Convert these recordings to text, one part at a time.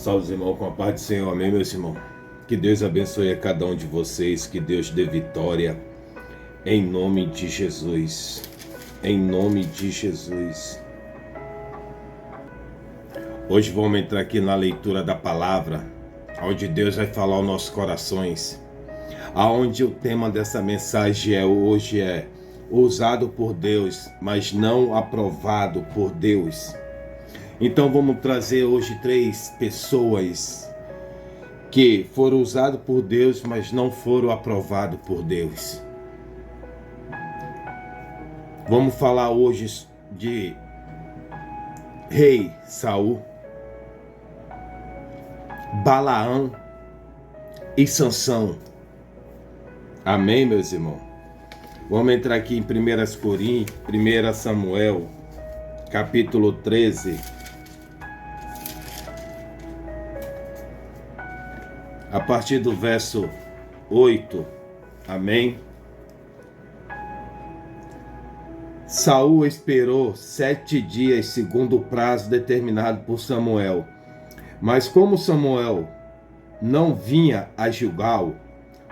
Salve os irmãos, com a paz do Senhor, amém, meus irmãos? Que Deus abençoe a cada um de vocês, que Deus dê vitória, em nome de Jesus, em nome de Jesus. Hoje vamos entrar aqui na leitura da palavra, onde Deus vai falar aos nossos corações, aonde o tema dessa mensagem hoje é usado por Deus, mas não aprovado por Deus. Então vamos trazer hoje 3 pessoas que foram usadas por Deus, mas não foram aprovadas por Deus. Vamos falar hoje de rei Saul, Balaão e Sansão. Amém, meus irmãos? Vamos entrar aqui em 1 Samuel, capítulo 13. A partir do verso 8, amém? Saul esperou 7 dias segundo o prazo determinado por Samuel. Mas como Samuel não vinha a Gilgal,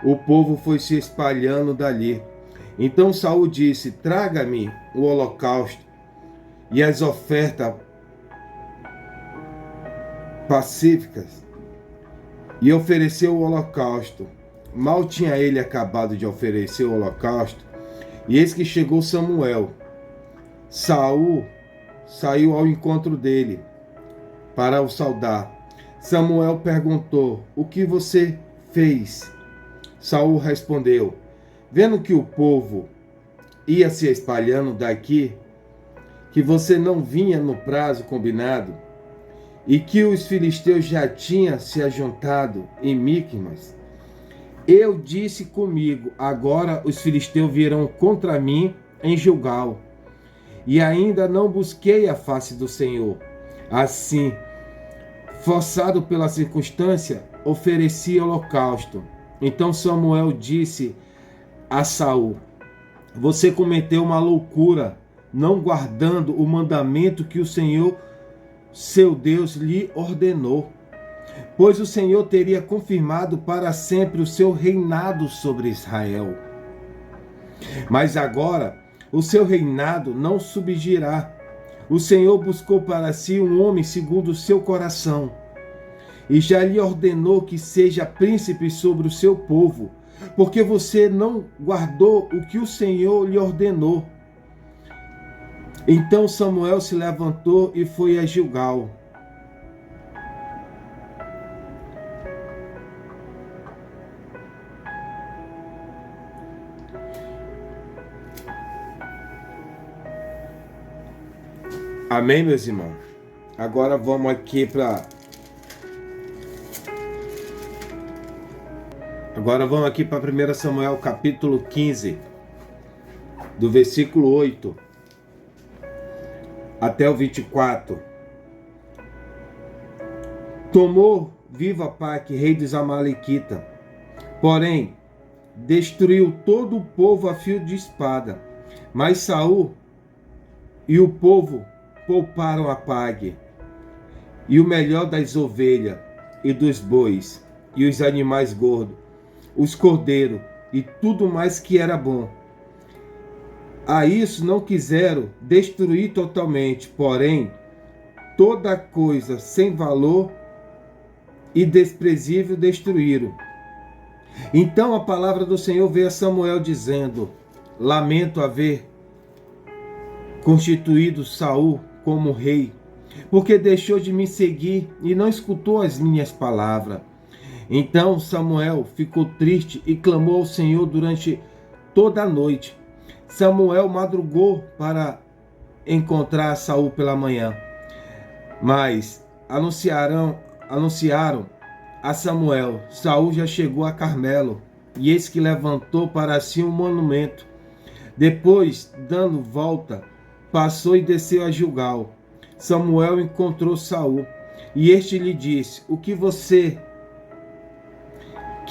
o povo foi se espalhando dali. Então Saul disse: traga-me o holocausto e as ofertas pacíficas. E ofereceu o holocausto. Mal tinha ele acabado de oferecer o holocausto, e eis que chegou Samuel. Saul saiu ao encontro dele para o saudar. Samuel perguntou: o que você fez? Saul respondeu: vendo que o povo ia se espalhando daqui, que você não vinha no prazo combinado, e que os filisteus já tinham se ajuntado em Miqumas, eu disse comigo: agora os filisteus virão contra mim em Gilgal, e ainda não busquei a face do Senhor. Assim, forçado pela circunstância, ofereci holocausto. Então Samuel disse a Saul: você cometeu uma loucura, não guardando o mandamento que o Senhor seu Deus lhe ordenou, pois o Senhor teria confirmado para sempre o seu reinado sobre Israel. Mas agora o seu reinado não subsistirá. O Senhor buscou para si um homem segundo o seu coração, e já lhe ordenou que seja príncipe sobre o seu povo, porque você não guardou o que o Senhor lhe ordenou. Então Samuel se levantou e foi a Gilgal. Amém, meus irmãos? Agora vamos aqui para... Agora vamos aqui para 1 Samuel capítulo 15, do versículo 8 até o 24. Tomou viva Paque, rei dos Amalequitas, porém destruiu todo o povo a fio de espada. Mas Saul e o povo pouparam a Pague, e o melhor das ovelhas e dos bois, e os animais gordos, os cordeiros, e tudo mais que era bom. A isso não quiseram destruir totalmente, porém, toda coisa sem valor e desprezível destruíram. Então a palavra do Senhor veio a Samuel dizendo: lamento haver constituído Saul como rei, porque deixou de me seguir e não escutou as minhas palavras. Então Samuel ficou triste e clamou ao Senhor durante toda a noite. Samuel madrugou para encontrar Saul pela manhã, mas anunciaram a Samuel: Saul já chegou a Carmelo, e eis que levantou para si um monumento. Depois, dando volta, passou e desceu a Gilgal. Samuel encontrou Saul, e este lhe disse: que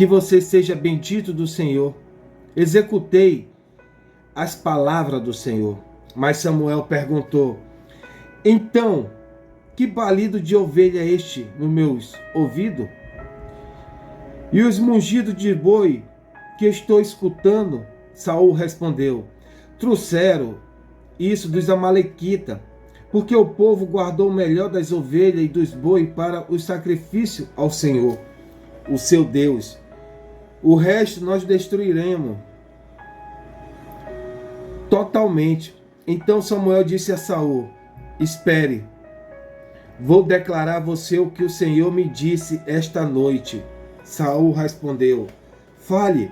você seja bendito do Senhor. Executei as palavras do Senhor. Mas Samuel perguntou: então que balido de ovelha é este no meus ouvidos? E os mugidos de boi que estou escutando? Saul respondeu: trouxeram isso dos amalequitas, porque o povo guardou o melhor das ovelhas e dos bois para o sacrifício ao Senhor, o seu Deus. O resto nós destruiremos totalmente. Então Samuel disse a Saul: espere, vou declarar a você o que o Senhor me disse esta noite. Saul respondeu: fale.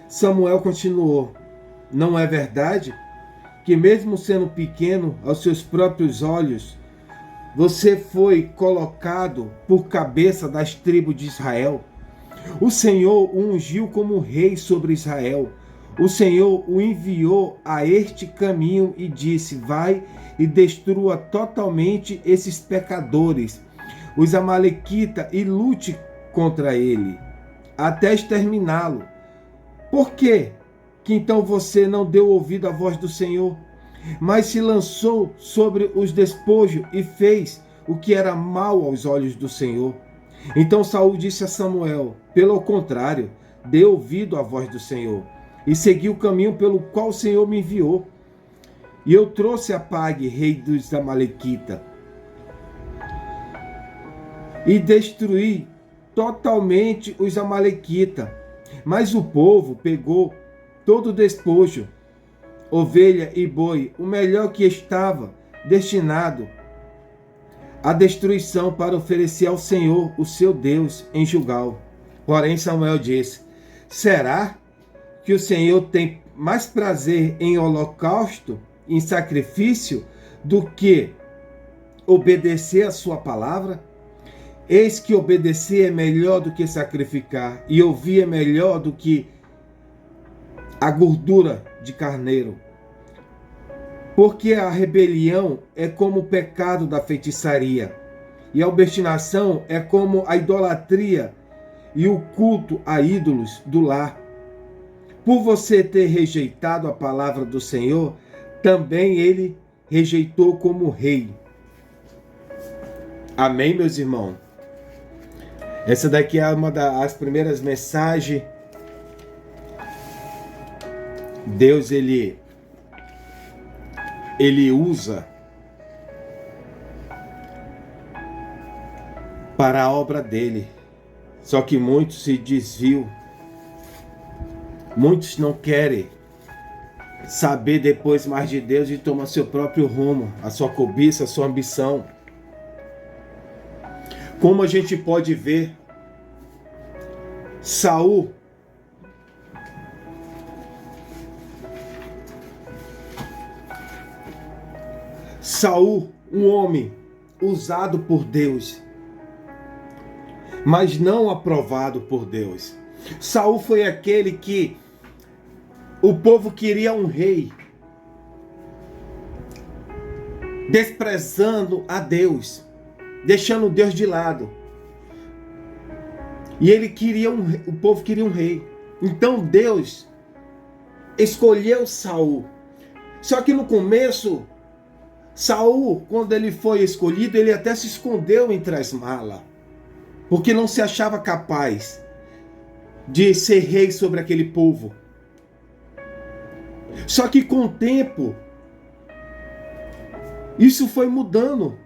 Samuel continuou: não é verdade que mesmo sendo pequeno aos seus próprios olhos, você foi colocado por cabeça das tribos de Israel? O Senhor o ungiu como rei sobre Israel. O Senhor o enviou a este caminho e disse: vai e destrua totalmente esses pecadores, os amalequitas, e lute contra ele, até exterminá-lo. Por quê que então você não deu ouvido à voz do Senhor, mas se lançou sobre os despojos e fez o que era mal aos olhos do Senhor? Então Saul disse a Samuel: pelo contrário, dê ouvido à voz do Senhor e segui o caminho pelo qual o Senhor me enviou. E eu trouxe a Pag, rei dos amalequitas, e destruí totalmente os amalequitas. Mas o povo pegou todo o despojo, ovelha e boi, o melhor que estava destinado à destruição, para oferecer ao Senhor, o seu Deus, em Gilgal. Porém Samuel disse: será que o Senhor tem mais prazer em holocausto, em sacrifício, do que obedecer a sua palavra? Eis que obedecer é melhor do que sacrificar, e ouvir é melhor do que a gordura de carneiro. Porque a rebelião é como o pecado da feitiçaria, e a obstinação é como a idolatria e o culto a ídolos do lar. Por você ter rejeitado a palavra do Senhor, também ele rejeitou como rei. Amém, meus irmãos? Essa daqui é uma das primeiras mensagens. Deus, ele usa para a obra dele. Só que muitos se desviam. Muitos não querem saber depois mais de Deus e tomar seu próprio rumo, a sua cobiça, a sua ambição. Como a gente pode ver, Saul um homem usado por Deus, mas não aprovado por Deus. Saul foi aquele que o povo queria um rei, desprezando a Deus, deixando Deus de lado. E ele queria o povo queria um rei. Então Deus escolheu Saul. Só que no começo, Saul, quando ele foi escolhido, ele até se escondeu entre as malas, porque não se achava capaz de ser rei sobre aquele povo. Só que com o tempo, isso foi mudando,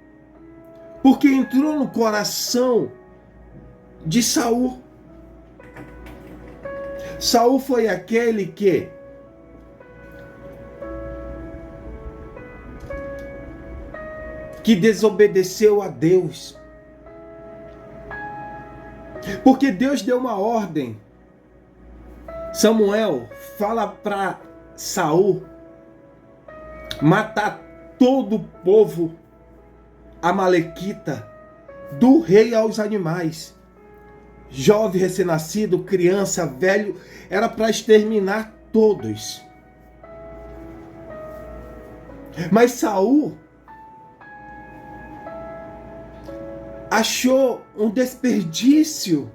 porque entrou no coração de Saul. Saul foi aquele que desobedeceu a Deus. Porque Deus deu uma ordem. Samuel fala para Saul matar todo o povo amalequita, do rei aos animais. Jovem, recém-nascido, criança, velho, era para exterminar todos. Mas Saul achou um desperdício,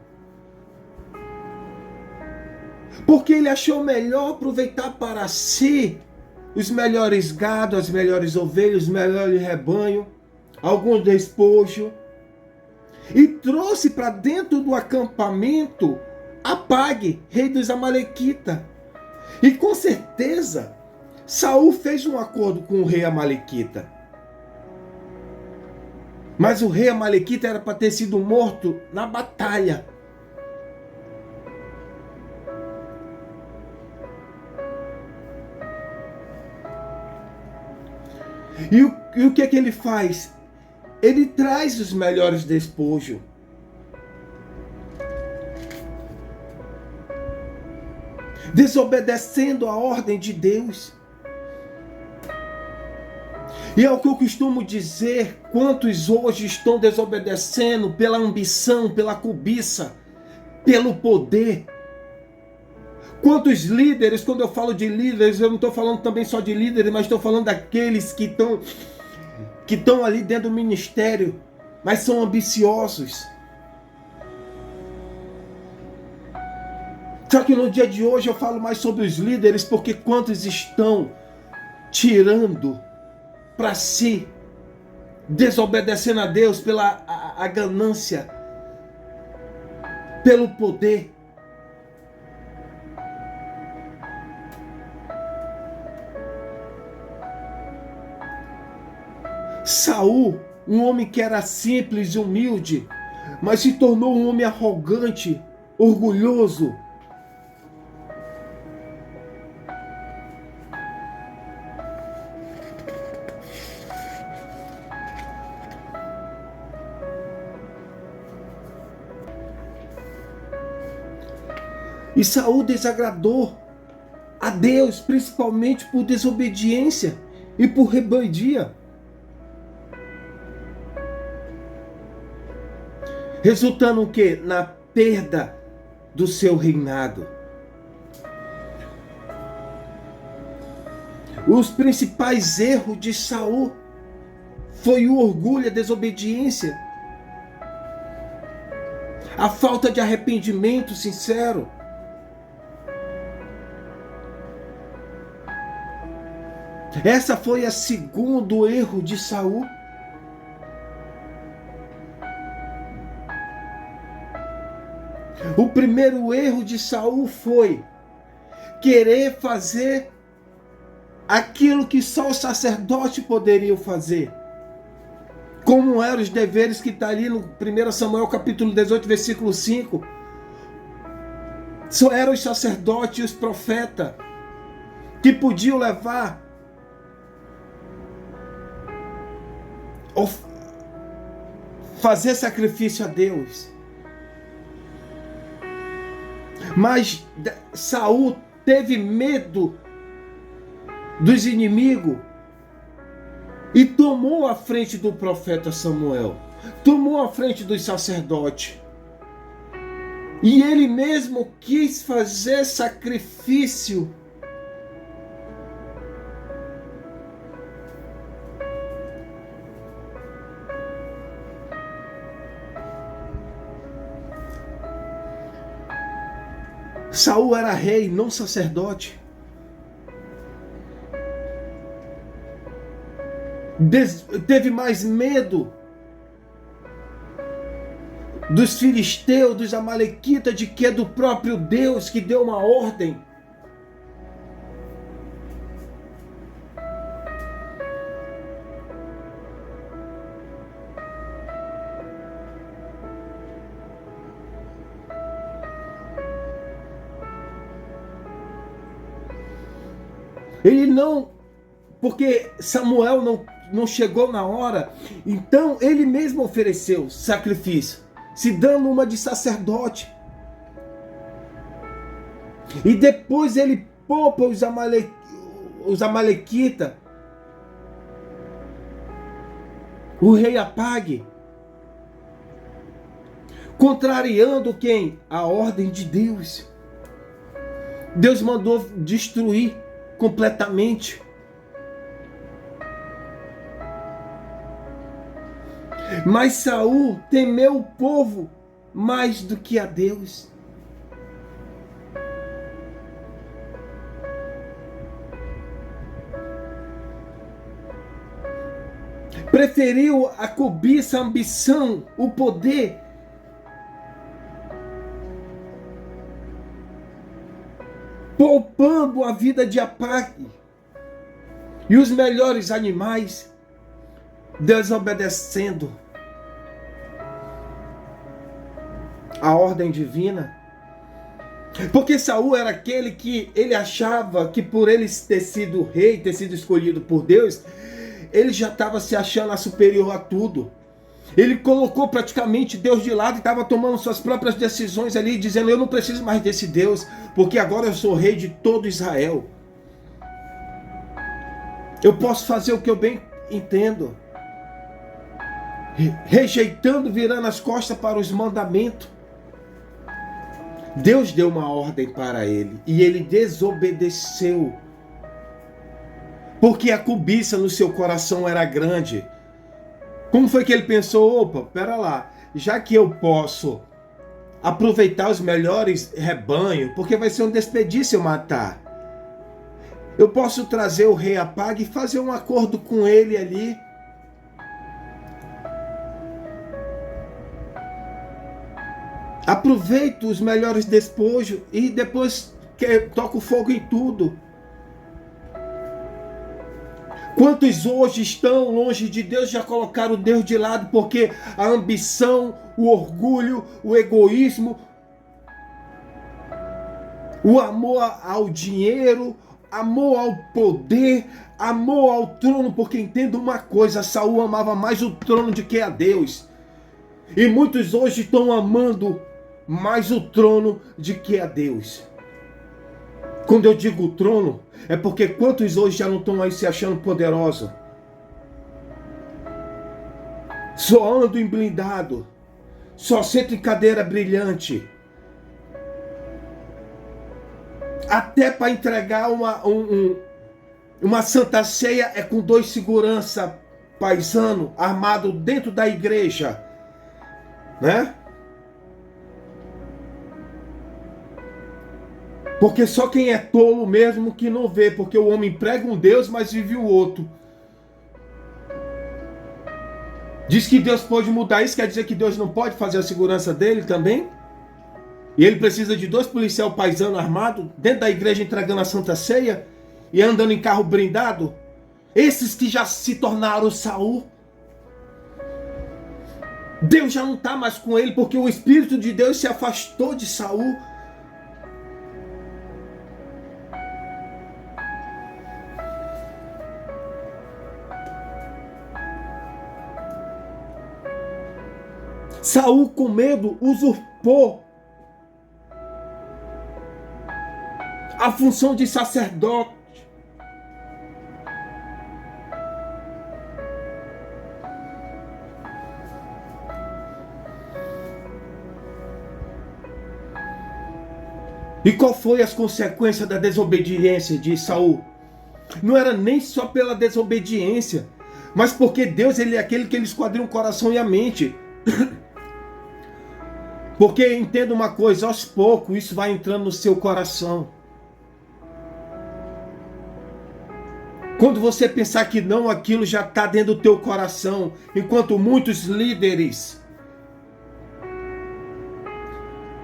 porque ele achou melhor aproveitar para si os melhores gados, as melhores ovelhas, os melhores rebanhos, algum despojo, e trouxe para dentro do acampamento Apag, rei dos Amalequitas. E com certeza, Saul fez um acordo com o rei Amalequita. Mas o rei Amalequita era para ter sido morto na batalha. E o que é que ele faz? Ele traz os melhores despojos. Desobedecendo a ordem de Deus. E é o que eu costumo dizer, quantos hoje estão desobedecendo pela ambição, pela cobiça, pelo poder. Quantos líderes, quando eu falo de líderes, eu não estou falando também só de líderes, mas estou falando daqueles que estão ali dentro do ministério, mas são ambiciosos. Só que no dia de hoje eu falo mais sobre os líderes, porque quantos estão tirando para si, desobedecendo a Deus pela a ganância, pelo poder. Saul, um homem que era simples e humilde, mas se tornou um homem arrogante, orgulhoso. E Saul desagradou a Deus, principalmente por desobediência e por rebeldia. Resultando o quê? Na perda do seu reinado. Os principais erros de Saul foi o orgulho, a desobediência, a falta de arrependimento sincero. Essa foi a segundo erro de Saul. O primeiro erro de Saul foi querer fazer aquilo que só o sacerdote poderia fazer. Como eram os deveres que está ali no 1 Samuel capítulo 18, versículo 5. Só eram os sacerdotes e os profetas que podiam levar ou fazer sacrifício a Deus. Mas Saul teve medo dos inimigos e tomou a frente do profeta Samuel, tomou a frente dos sacerdotes. E ele mesmo quis fazer sacrifício. Saul era rei, não sacerdote. Teve mais medo dos filisteus, dos amalequitas, de que do próprio Deus que deu uma ordem. Ele não, porque Samuel não chegou na hora, então ele mesmo ofereceu sacrifício, se dando uma de sacerdote. E depois ele poupa os amalequitas, o rei Apag, contrariando quem? A ordem de Deus. Deus mandou destruir completamente. Mas Saul temeu o povo mais do que a Deus. preferiu a cobiça, a ambição, o poder, poupando a vida de Agag e os melhores animais, desobedecendo a ordem divina. Porque Saul era aquele que ele achava que por ele ter sido rei, ter sido escolhido por Deus, ele já estava se achando superior a tudo. Ele colocou praticamente Deus de lado e estava tomando suas próprias decisões ali, dizendo: eu não preciso mais desse Deus, porque agora eu sou rei de todo Israel. Eu posso fazer o que eu bem entendo. Rejeitando, virando as costas para os mandamentos. Deus deu uma ordem para ele e ele desobedeceu. Porque a cobiça no seu coração era grande. Como foi que ele pensou? Opa, pera lá, já que eu posso aproveitar os melhores rebanhos, porque vai ser um desperdício eu matar. Eu posso trazer o rei Agag e fazer um acordo com ele ali. Aproveito os melhores despojos e depois toco fogo em tudo. Quantos hoje estão longe de Deus, já colocaram Deus de lado porque a ambição, o orgulho, o egoísmo, o amor ao dinheiro, amor ao poder, amor ao trono, porque entenda uma coisa, Saul amava mais o trono do que a Deus. E muitos hoje estão amando mais o trono do que a Deus. Quando eu digo trono, é porque quantos hoje já não estão aí se achando poderosos? Só ando em blindado, só sento em cadeira brilhante. Até para entregar uma santa ceia é com 2 segurança paisano armado dentro da igreja, né? Porque só quem é tolo mesmo que não vê, porque o homem prega um Deus, mas vive o outro. Diz que Deus pode mudar isso, quer dizer que Deus não pode fazer a segurança dele também? E ele precisa de 2 policiais paisanos armados dentro da igreja entregando a Santa Ceia e andando em carro blindado? Esses que já se tornaram Saul. Deus já não está mais com ele porque o Espírito de Deus se afastou de Saul. Saul, com medo, usurpou a função de sacerdote. E qual foi as consequências da desobediência de Saul? Não era nem só pela desobediência, mas porque Deus, ele é aquele que ele esquadrinha o coração e a mente. Porque entenda uma coisa, aos poucos isso vai entrando no seu coração. Quando você pensar que não, aquilo já está dentro do teu coração. Enquanto muitos líderes,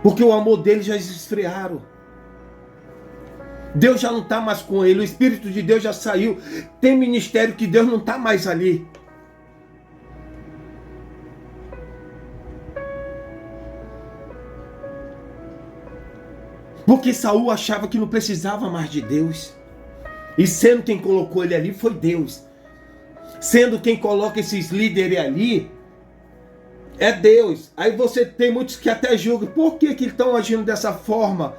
porque o amor deles já esfriaram. Deus já não está mais com ele, o Espírito de Deus já saiu. Tem ministério que Deus não está mais ali. Porque Saul achava que não precisava mais de Deus. E sendo quem colocou ele ali foi Deus. Sendo quem coloca esses líderes ali é Deus. Aí você tem muitos que até julgam. Por que estão agindo dessa forma?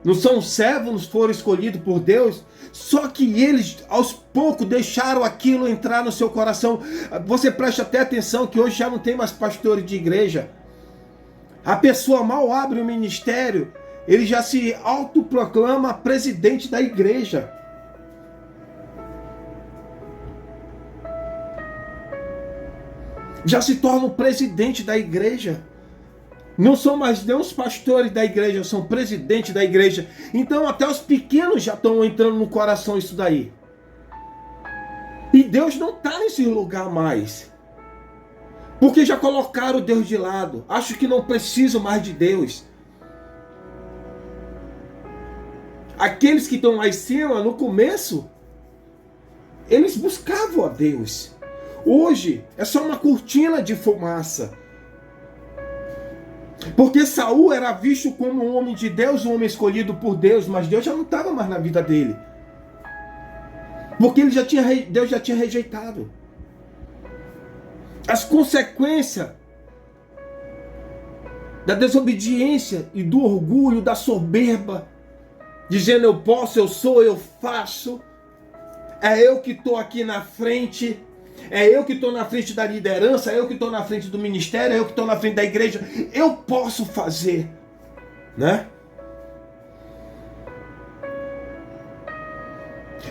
Não são servos, não foram escolhidos por Deus? Só que eles aos poucos deixaram aquilo entrar no seu coração. Você preste até atenção que hoje já não tem mais pastores de igreja. A pessoa mal abre o ministério, ele já se autoproclama presidente da igreja. Já se torna o presidente da igreja. Não são mais nem os pastores da igreja, são presidentes da igreja. Então até os pequenos já estão entrando no coração isso daí. E Deus não está nesse lugar mais. Porque já colocaram Deus de lado. Acho que não precisam mais de Deus. Aqueles que estão lá em cima, no começo, eles buscavam a Deus. Hoje é só uma cortina de fumaça. Porque Saul era visto como um homem de Deus, um homem escolhido por Deus, mas Deus já não estava mais na vida dele. Porque Deus já tinha rejeitado. As consequências da desobediência e do orgulho, da soberba, dizendo eu posso, eu sou, eu faço, é eu que estou aqui na frente, é eu que estou na frente da liderança, é eu que estou na frente do ministério, é eu que estou na frente da igreja, eu posso fazer, né?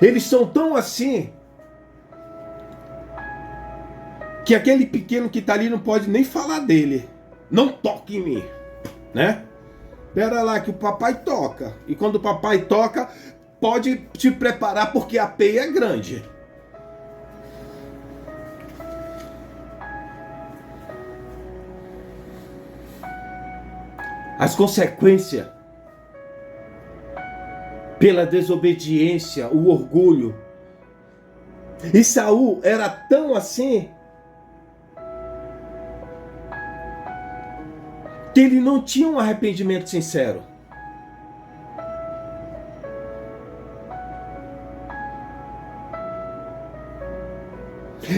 Eles são tão assim que aquele pequeno que está ali não pode nem falar dele. Não toque em mim, né? Espera lá que o papai toca. E quando o papai toca, pode te preparar porque a peia é grande. As consequências pela desobediência, o orgulho. E Saul era tão assim que ele não tinha um arrependimento sincero.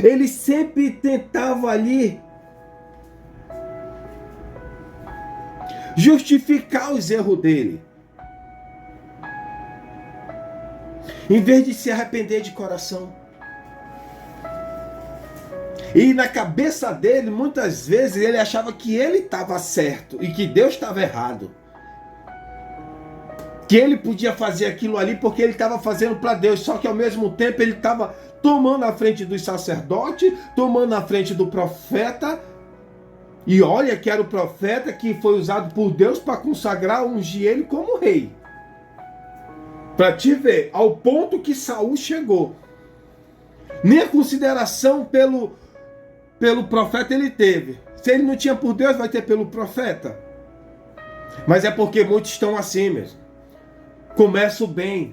Ele sempre tentava ali justificar os erros dele, em vez de se arrepender de coração. E na cabeça dele, muitas vezes, ele achava que ele estava certo e que Deus estava errado. Que ele podia fazer aquilo ali porque ele estava fazendo para Deus, só que ao mesmo tempo ele estava tomando a frente dos sacerdotes, tomando a frente do profeta. E olha que era o profeta que foi usado por Deus para consagrar, ungir ele como rei. Para te ver, ao ponto que Saul chegou. Nem a consideração pelo profeta ele teve. Se ele não tinha por Deus, vai ter pelo profeta. Mas é porque muitos estão assim mesmo. Começam bem,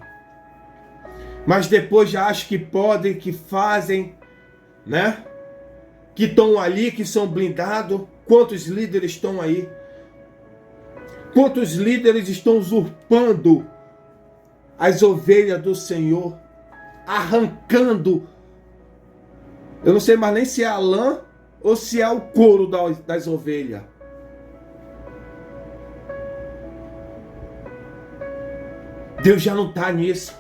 mas depois já acham que podem, que fazem, né? Que estão ali, que são blindados. Quantos líderes estão aí? Quantos líderes estão usurpando as ovelhas do Senhor, arrancando? Eu não sei mais nem se é a lã ou se é o couro das ovelhas. Deus já não está nisso.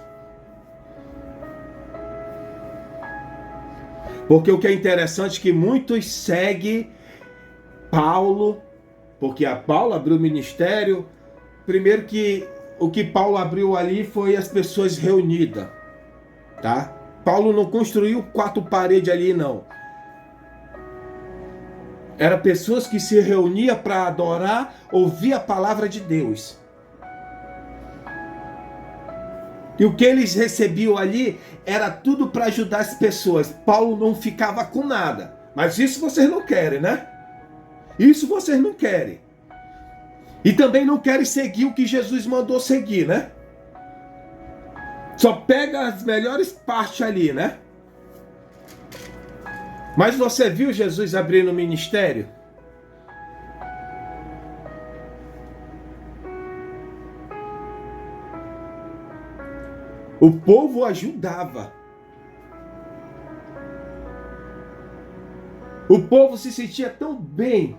Porque o que é interessante é que muitos seguem Paulo, porque a Paulo abriu o ministério. Primeiro que o que Paulo abriu ali foi as pessoas reunidas, tá? Paulo não construiu 4 paredes ali, não. Era pessoas que se reuniam para adorar, ouvir a palavra de Deus. E o que eles recebiam ali era tudo para ajudar as pessoas. Paulo não ficava com nada. Mas isso vocês não querem, né? Isso vocês não querem. E também não querem seguir o que Jesus mandou seguir, né? Só pega as melhores partes ali, né? Mas você viu Jesus abrindo o ministério? O povo ajudava. O povo se sentia tão bem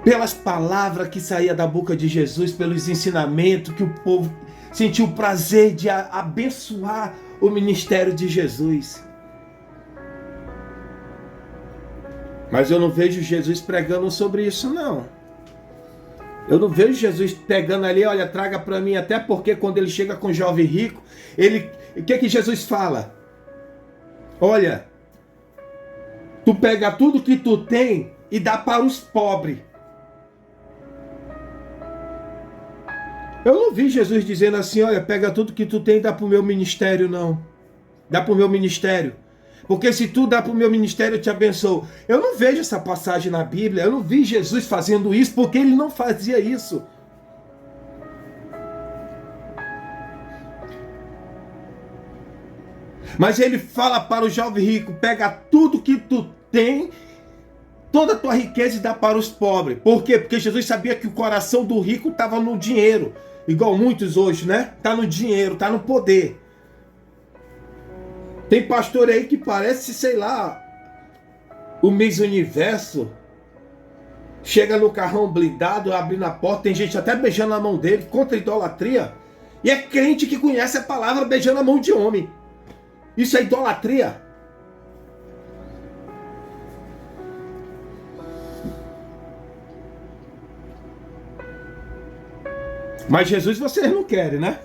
pelas palavras que saíam da boca de Jesus, pelos ensinamentos, que o povo sentiu o prazer de abençoar o ministério de Jesus. Mas eu não vejo Jesus pregando sobre isso, não. Eu não vejo Jesus pegando ali, olha, traga para mim, até porque quando ele chega com o jovem rico, o que Jesus fala? Olha, tu pega tudo que tu tem e dá para os pobres. Eu não vi Jesus dizendo assim, olha, pega tudo que tu tem e dá para o meu ministério, não. dá para o meu ministério. Porque se tu dá para o meu ministério, eu te abençoo. Eu não vejo essa passagem na Bíblia, eu não vi Jesus fazendo isso, porque ele não fazia isso. Mas ele fala para o jovem rico, pega tudo que tu tem, toda a tua riqueza e dá para os pobres. Por quê? Porque Jesus sabia que o coração do rico estava no dinheiro. Igual muitos hoje, né? Está no dinheiro, está no poder. Tem pastor aí que parece, sei lá, o Miss Universo. Chega no carrão blindado, abrindo a porta, tem gente até beijando a mão dele, contra a idolatria. E é crente que conhece a palavra beijando a mão de homem. Isso é idolatria. Mas Jesus vocês não querem, né?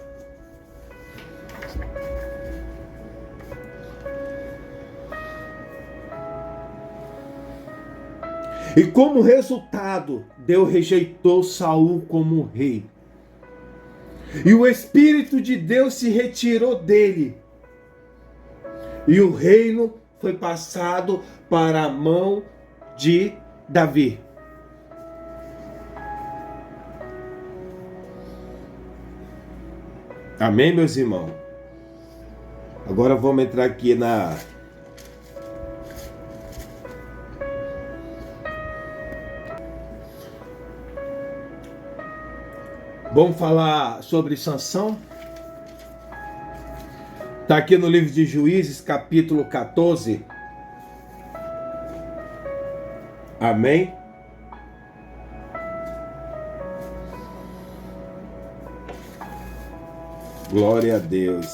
E como resultado, Deus rejeitou Saul como rei. E o Espírito de Deus se retirou dele. E o reino foi passado para a mão de Davi. Amém, meus irmãos? Agora vamos entrar aqui na... Vamos falar sobre Sansão. Está aqui no livro de Juízes, capítulo 14. Amém? Glória a Deus.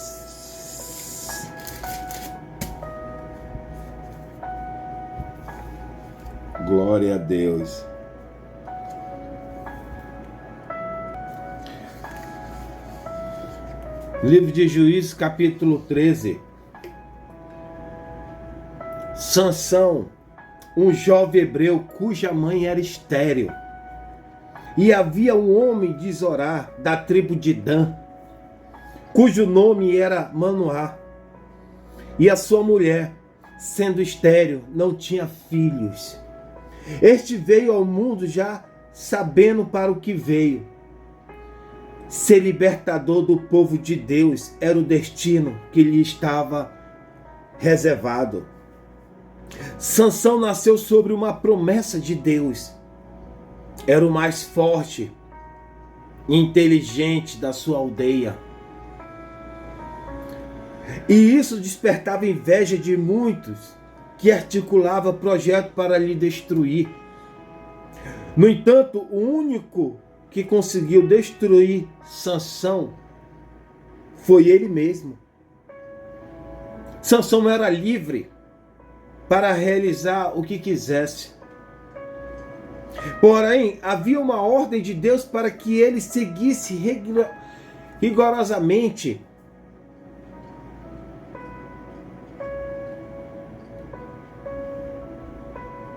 Glória a Deus. Livro de Juízes, capítulo 13. Sansão, um jovem hebreu cuja mãe era estéril. E havia um homem de Zorá, da tribo de Dan, cujo nome era Manoá. E a sua mulher, sendo estéril, não tinha filhos. Este veio ao mundo já sabendo para o que veio. Ser libertador do povo de Deus era o destino que lhe estava reservado. Sansão nasceu sobre uma promessa de Deus. Era o mais forte e inteligente da sua aldeia. E isso despertava inveja de muitos que articulava projeto para lhe destruir. No entanto, o único que conseguiu destruir Sansão foi ele mesmo. Sansão era livre para realizar o que quisesse. Porém, havia uma ordem de Deus para que ele seguisse rigorosamente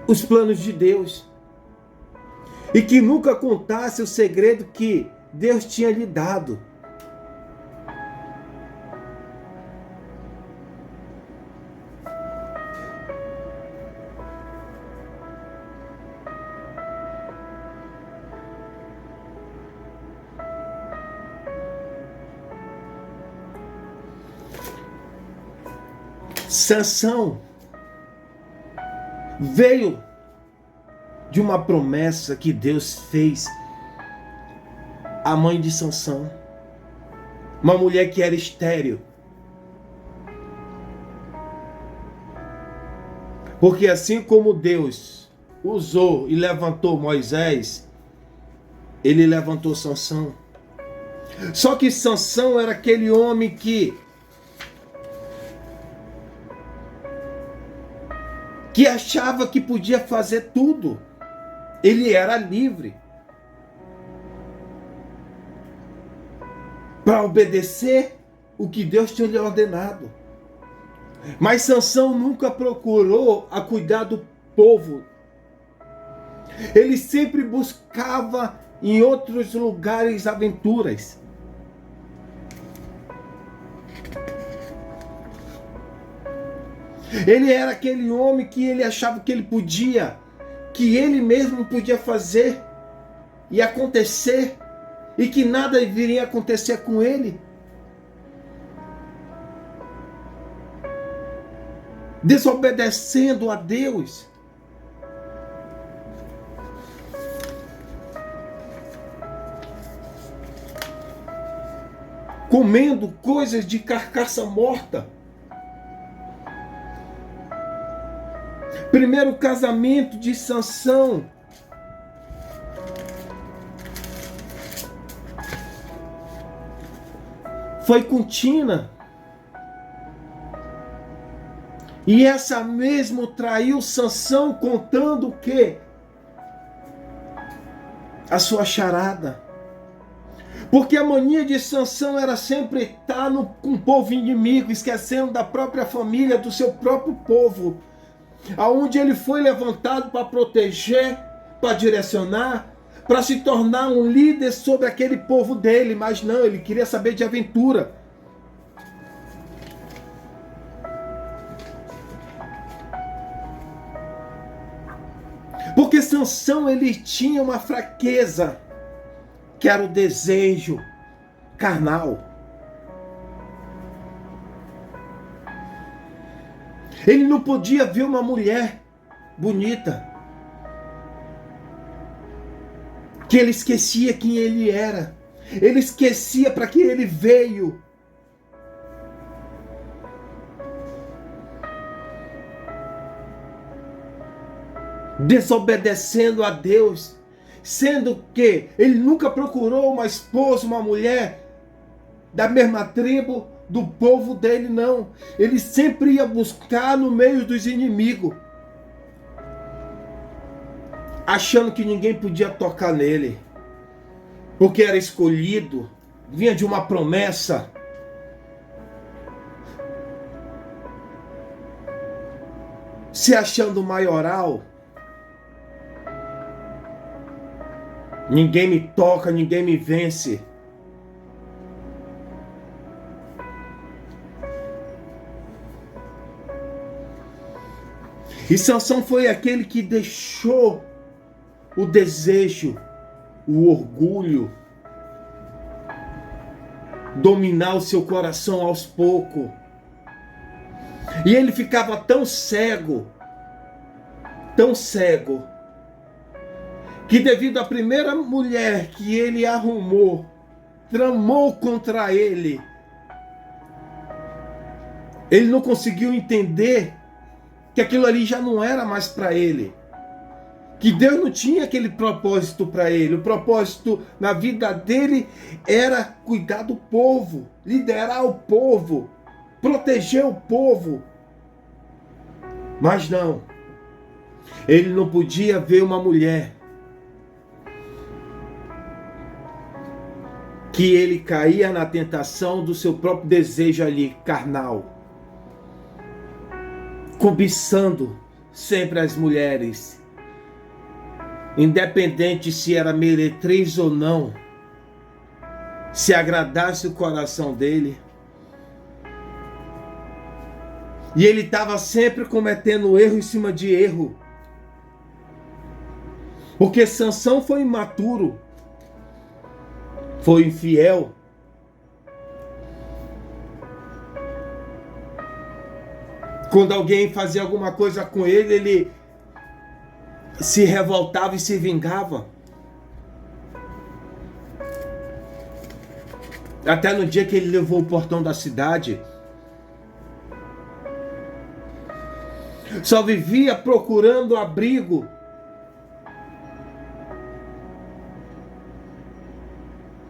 os planos de Deus. E que nunca contasse o segredo que Deus tinha lhe dado. Sansão veio de uma promessa que Deus fez à mãe de Sansão, uma mulher que era estéril. Porque assim como Deus usou e levantou Moisés, ele levantou Sansão. Só que Sansão era aquele homem que achava que podia fazer tudo. Ele era livre para obedecer o que Deus tinha lhe ordenado. Mas Sansão nunca procurou a cuidar do povo. Ele sempre buscava em outros lugares aventuras. Ele era aquele homem que ele achava que ele podia, que ele mesmo podia fazer e acontecer, e que nada viria a acontecer com ele. Desobedecendo a Deus. Comendo coisas de carcaça morta. Primeiro casamento de Sansão. Foi com Tina. E essa mesmo traiu Sansão, contando o quê? A sua charada. Porque a mania de Sansão era sempre estar com o povo inimigo, esquecendo da própria família, do seu próprio povo. Aonde ele foi levantado para proteger, para direcionar, para se tornar um líder sobre aquele povo dele. Mas não, ele queria saber de aventura. Porque Sansão, ele tinha uma fraqueza, que era o desejo carnal. Ele não podia ver uma mulher bonita, que ele esquecia quem ele era. Ele esquecia para que ele veio. Desobedecendo a Deus, sendo que ele nunca procurou uma esposa, uma mulher da mesma tribo do povo dele, não. Ele sempre ia buscar no meio dos inimigos, achando que ninguém podia tocar nele, porque era escolhido, vinha de uma promessa. Se achando maioral. Ninguém me toca, ninguém me vence. E Sansão foi aquele que deixou o desejo, o orgulho, dominar o seu coração aos poucos. E ele ficava tão cego, que devido à primeira mulher que ele arrumou, tramou contra ele, ele não conseguiu entender que aquilo ali já não era mais para ele, que Deus não tinha aquele propósito para ele. O propósito na vida dele era cuidar do povo, liderar o povo, proteger o povo. Mas não, ele não podia ver uma mulher que ele caía na tentação do seu próprio desejo ali, carnal. Cobiçando sempre as mulheres. Independente se era meretriz ou não. Se agradasse o coração dele. E ele estava sempre cometendo erro em cima de erro. Porque Sansão foi imaturo. Foi infiel. Quando alguém fazia alguma coisa com ele, ele se revoltava e se vingava. Até no dia que ele levou o portão da cidade. Só vivia procurando abrigo.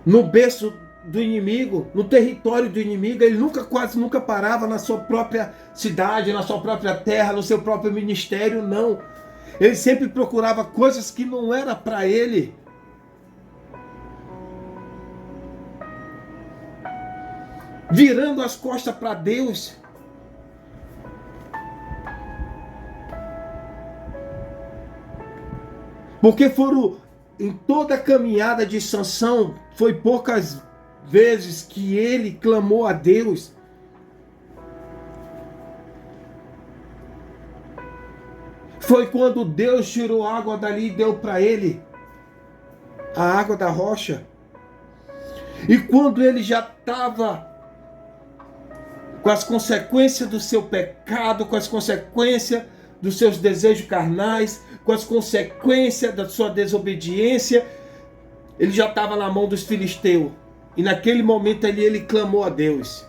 No berço do inimigo, no território do inimigo. Ele quase nunca parava na sua própria cidade, na sua própria terra, no seu próprio ministério, não. Ele sempre procurava coisas que não era para ele. Virando as costas para Deus. Porque em toda a caminhada de Sansão, foi poucas vezes que ele clamou a Deus. Foi quando Deus tirou água dali e deu para ele a água da rocha. E quando ele já estava com as consequências do seu pecado, com as consequências dos seus desejos carnais, com as consequências da sua desobediência, ele já estava na mão dos filisteus. E naquele momento ali ele clamou a Deus.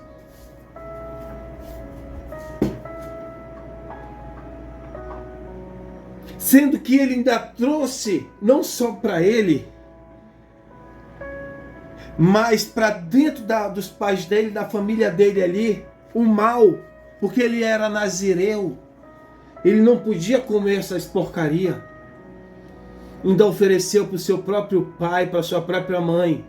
Sendo que ele ainda trouxe, não só para ele, mas para dentro dos pais dele, da família dele ali, o mal, porque ele era nazireu. Ele não podia comer essas porcaria. Ainda ofereceu para o seu próprio pai, para a sua própria mãe.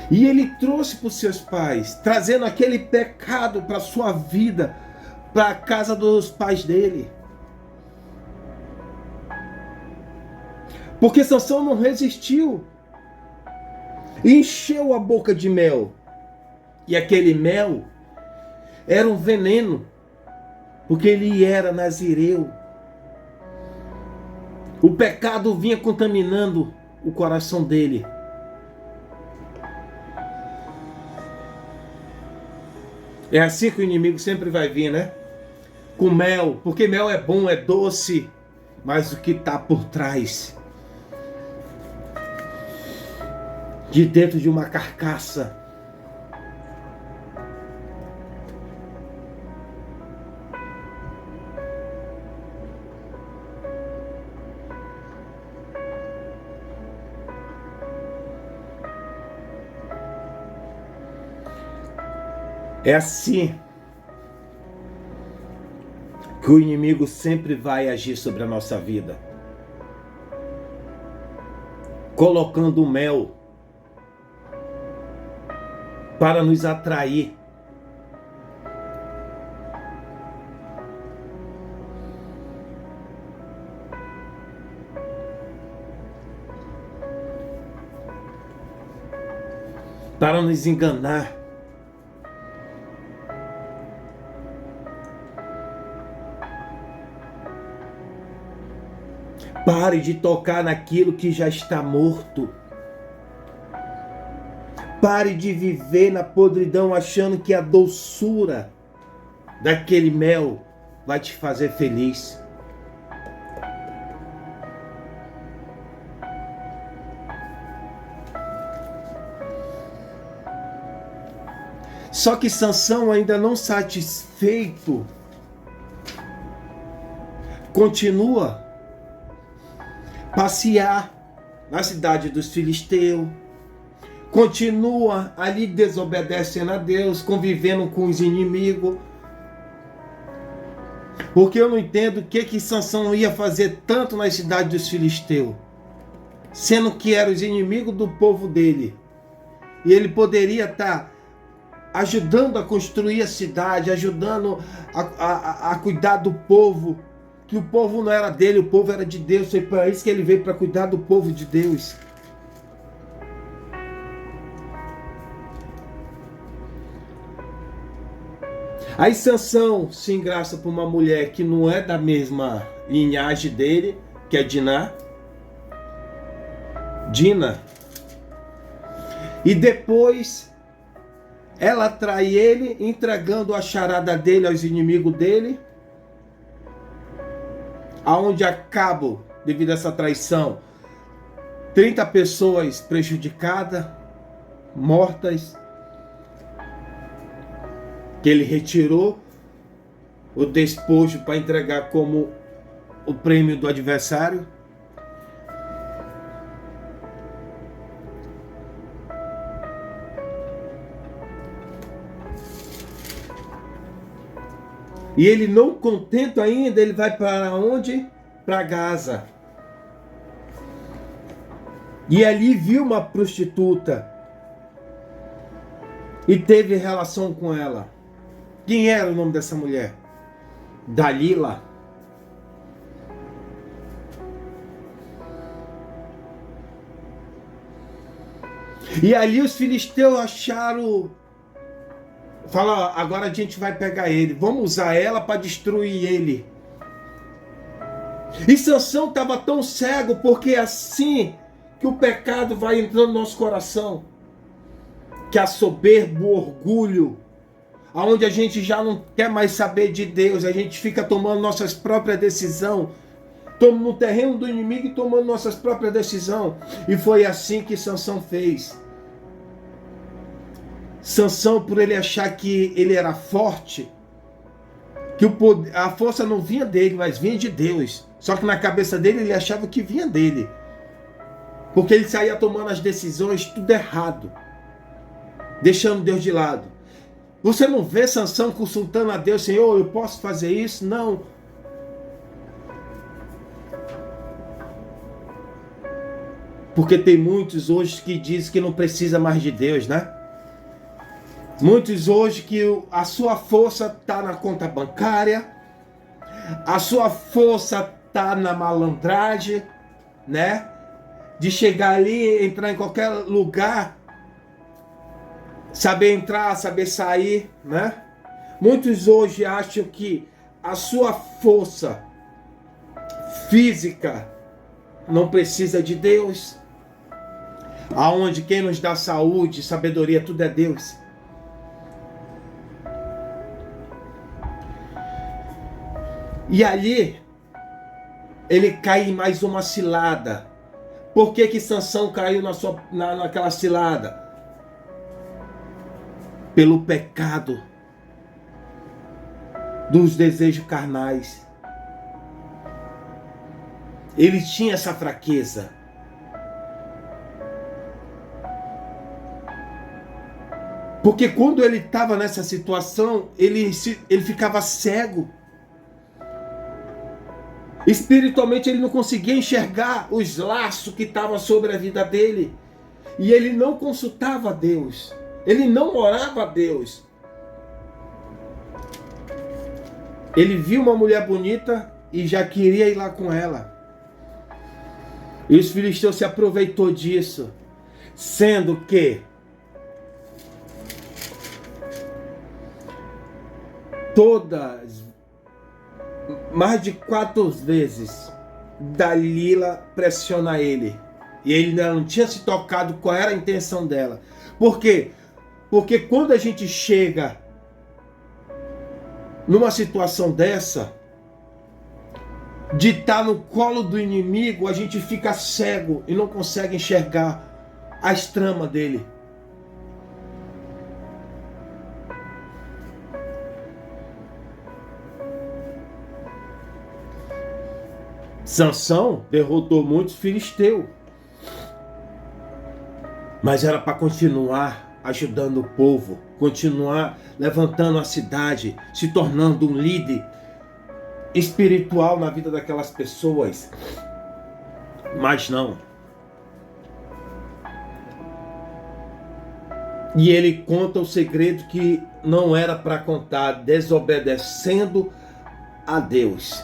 E ele trouxe para os seus pais, trazendo aquele pecado para a sua vida, para a casa dos pais dele. Porque Sansão não resistiu. Encheu a boca de mel. E aquele mel era um veneno, porque ele era nazireu. O pecado vinha contaminando o coração dele. É assim que o inimigo sempre vai vir, né? Com mel, porque mel é bom, é doce, mas o que está por trás, de dentro de uma carcaça, é assim que o inimigo sempre vai agir sobre a nossa vida, colocando o mel para nos atrair, para nos enganar. Pare de tocar naquilo que já está morto. Pare de viver na podridão achando que a doçura daquele mel vai te fazer feliz. Só que Sansão, ainda não satisfeito, continua passear na cidade dos filisteus, continua ali desobedecendo a Deus, convivendo com os inimigos. Porque eu não entendo o que Sansão ia fazer tanto na cidade dos filisteus, sendo que eram os inimigos do povo dele. E ele poderia estar ajudando a construir a cidade, ajudando a cuidar do povo, que o povo não era dele, o povo era de Deus. Foi para isso que ele veio, para cuidar do povo de Deus. Aí Sansão se engraça por uma mulher que não é da mesma linhagem dele, que é Dina. E depois ela trai ele, entregando a charada dele aos inimigos dele, aonde acabam, devido a essa traição, 30 pessoas prejudicadas, mortas, que ele retirou o despojo para entregar como o prêmio do adversário. E ele, não contento ainda, ele vai para onde? Para Gaza. E ali viu uma prostituta e teve relação com ela. Quem era o nome dessa mulher? Dalila. E ali os filisteus acharam, fala, agora a gente vai pegar ele, vamos usar ela para destruir ele. E Sansão estava tão cego, porque é assim que o pecado vai entrando no nosso coração, que a soberba, o orgulho, aonde a gente já não quer mais saber de Deus, a gente fica tomando nossas próprias decisões, estamos no terreno do inimigo e tomando nossas próprias decisões. E foi assim que Sansão fez. Sansão, por ele achar que ele era forte, que a força não vinha dele, mas vinha de Deus. Só que na cabeça dele ele achava que vinha dele, porque ele saía tomando as decisões tudo errado, deixando Deus de lado. Você não vê Sansão consultando a Deus, Senhor, eu posso fazer isso? Não. Porque tem muitos hoje que dizem que não precisa mais de Deus, né? Muitos hoje que a sua força está na conta bancária, a sua força está na malandragem, né? De chegar ali, entrar em qualquer lugar, saber entrar, saber sair, né? Muitos hoje acham que a sua força física não precisa de Deus, aonde quem nos dá saúde, sabedoria, tudo é Deus. E ali ele cai em mais uma cilada. Por que Sansão caiu naquela cilada? Pelo pecado dos desejos carnais. Ele tinha essa fraqueza. Porque quando ele estava nessa situação, ele ficava cego. Espiritualmente ele não conseguia enxergar os laços que estavam sobre a vida dele. E ele não consultava a Deus. Ele não orava a Deus. Ele viu uma mulher bonita e já queria ir lá com ela. E os filisteus se aproveitou disso. Sendo que mais de 4 vezes Dalila pressiona ele. E ele ainda não tinha se tocado qual era a intenção dela. Por quê? Porque quando a gente chega numa situação dessa, de estar no colo do inimigo, a gente fica cego e não consegue enxergar as tramas dele. Sansão derrotou muitos filisteus, mas era para continuar ajudando o povo, continuar levantando a cidade, se tornando um líder espiritual na vida daquelas pessoas. Mas não. E ele conta o segredo que não era para contar, desobedecendo a Deus.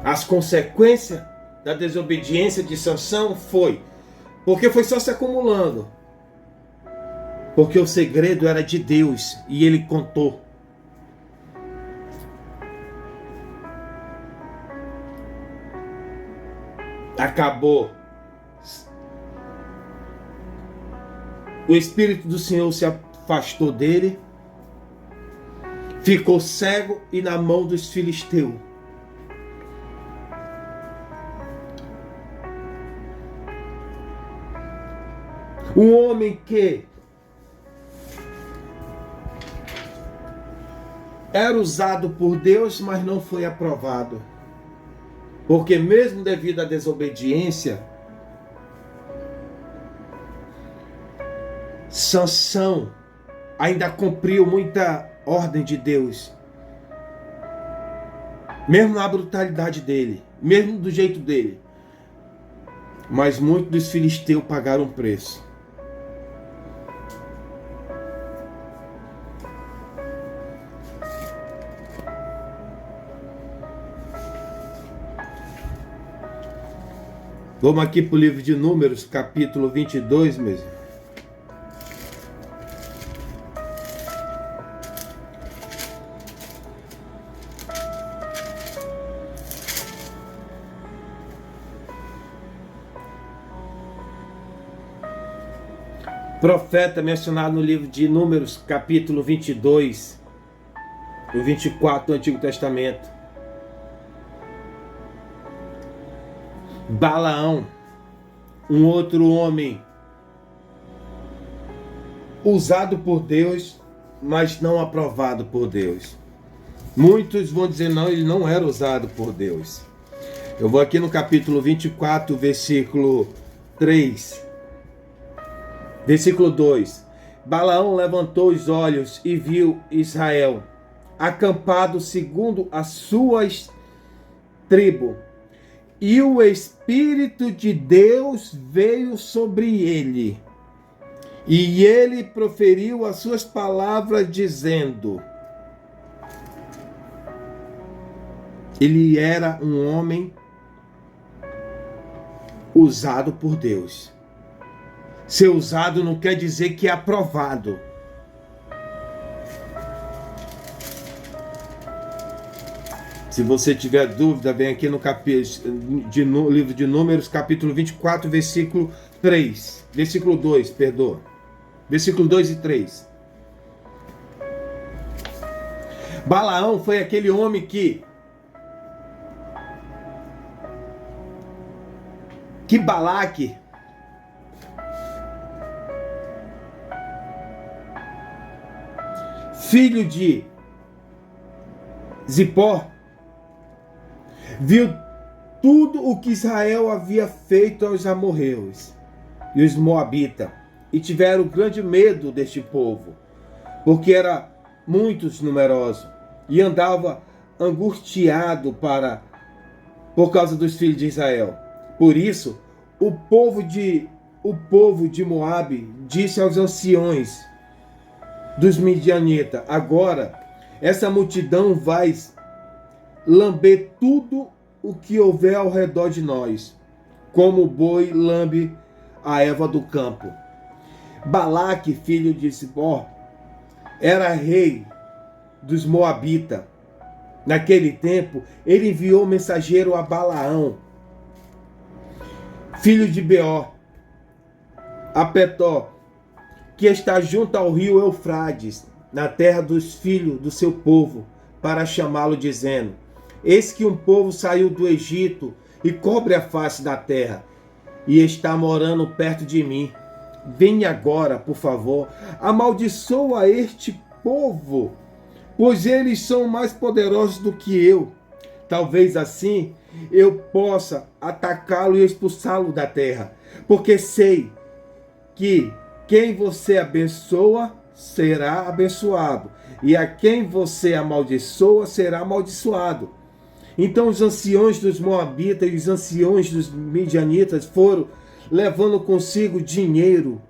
As consequências da desobediência de Sansão porque foi só se acumulando. Porque o segredo era de Deus e ele contou. Acabou. O Espírito do Senhor se afastou dele, ficou cego e na mão dos filisteus. Um homem que era usado por Deus, mas não foi aprovado. Porque mesmo devido à desobediência, Sansão ainda cumpriu muita ordem de Deus. Mesmo na brutalidade dele, mesmo do jeito dele. Mas muitos dos filisteus pagaram preço. Vamos aqui para o livro de Números, capítulo 22 mesmo. Profeta mencionado no livro de Números, capítulo 22, o 24 do Antigo Testamento. Balaão, um outro homem usado por Deus, mas não aprovado por Deus. Muitos vão dizer, não, ele não era usado por Deus. Eu vou aqui no capítulo 24, versículo 3. Versículo 2. Balaão levantou os olhos e viu Israel acampado segundo as suas tribos. E o Espírito de Deus veio sobre ele. E ele proferiu as suas palavras dizendo... Ele era um homem usado por Deus. Ser usado não quer dizer que é aprovado. Se você tiver dúvida, vem aqui no livro de Números, capítulo 24, versículo 3. Versículo 2, perdoa. Versículo 2 e 3. Balaão foi aquele homem que Balaque filho de Zippor viu tudo o que Israel havia feito aos amorreus e os moabitas, e tiveram grande medo deste povo, porque era muitos numerosos, e andava angustiado por causa dos filhos de Israel. Por isso, o povo de Moabe disse aos anciões dos midianitas: agora essa multidão vai lamber tudo o que houver ao redor de nós, como o boi lambe a erva do campo. Balaque, filho de Zippor, era rei dos moabitas. Naquele tempo, ele enviou mensageiro a Balaão, filho de Beor, a Petó, que está junto ao rio Eufrates, na terra dos filhos do seu povo, para chamá-lo, dizendo: eis que um povo saiu do Egito e cobre a face da terra, e está morando perto de mim. Venha agora, por favor, amaldiçoa este povo, pois eles são mais poderosos do que eu. Talvez assim eu possa atacá-lo e expulsá-lo da terra, porque sei que quem você abençoa será abençoado, e a quem você amaldiçoa será amaldiçoado. Então os anciões dos moabitas e os anciões dos midianitas foram levando consigo dinheiro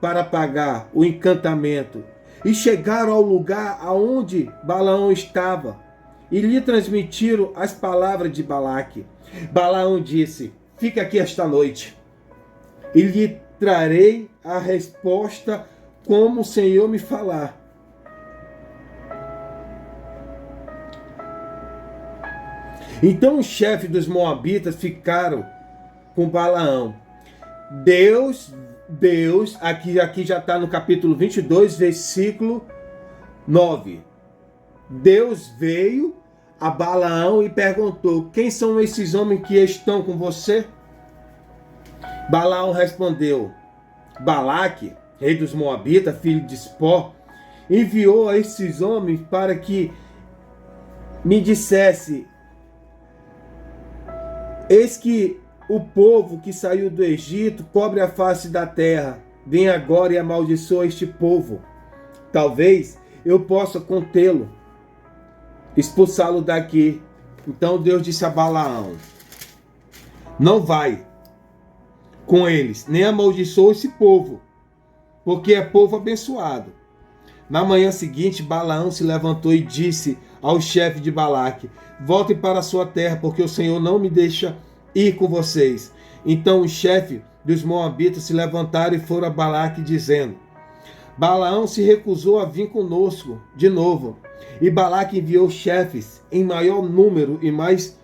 para pagar o encantamento, e chegaram ao lugar aonde Balaão estava, e lhe transmitiram as palavras de Balaque. Balaão disse: fica aqui esta noite, e lhe trarei a resposta como o Senhor me falar. Então os chefes dos moabitas ficaram com Balaão. Deus, aqui já está no capítulo 22, versículo 9. Deus veio a Balaão e perguntou: quem são esses homens que estão com você? Balaão respondeu: Balaque, rei dos moabitas, filho de Zippor, enviou a esses homens para que me dissesse: eis que o povo que saiu do Egito cobre a face da terra. Vem agora e amaldiçoa este povo. Talvez eu possa contê-lo, expulsá-lo daqui. Então Deus disse a Balaão: não vai com eles, nem amaldiçoa esse povo, porque é povo abençoado. Na manhã seguinte, Balaão se levantou e disse ao chefe de Balaque: voltem para a sua terra, porque o Senhor não me deixa ir com vocês. Então o chefe dos moabitas se levantaram e foram a Balaque, dizendo: Balaão se recusou a vir conosco de novo. E Balaque enviou chefes em maior número e mais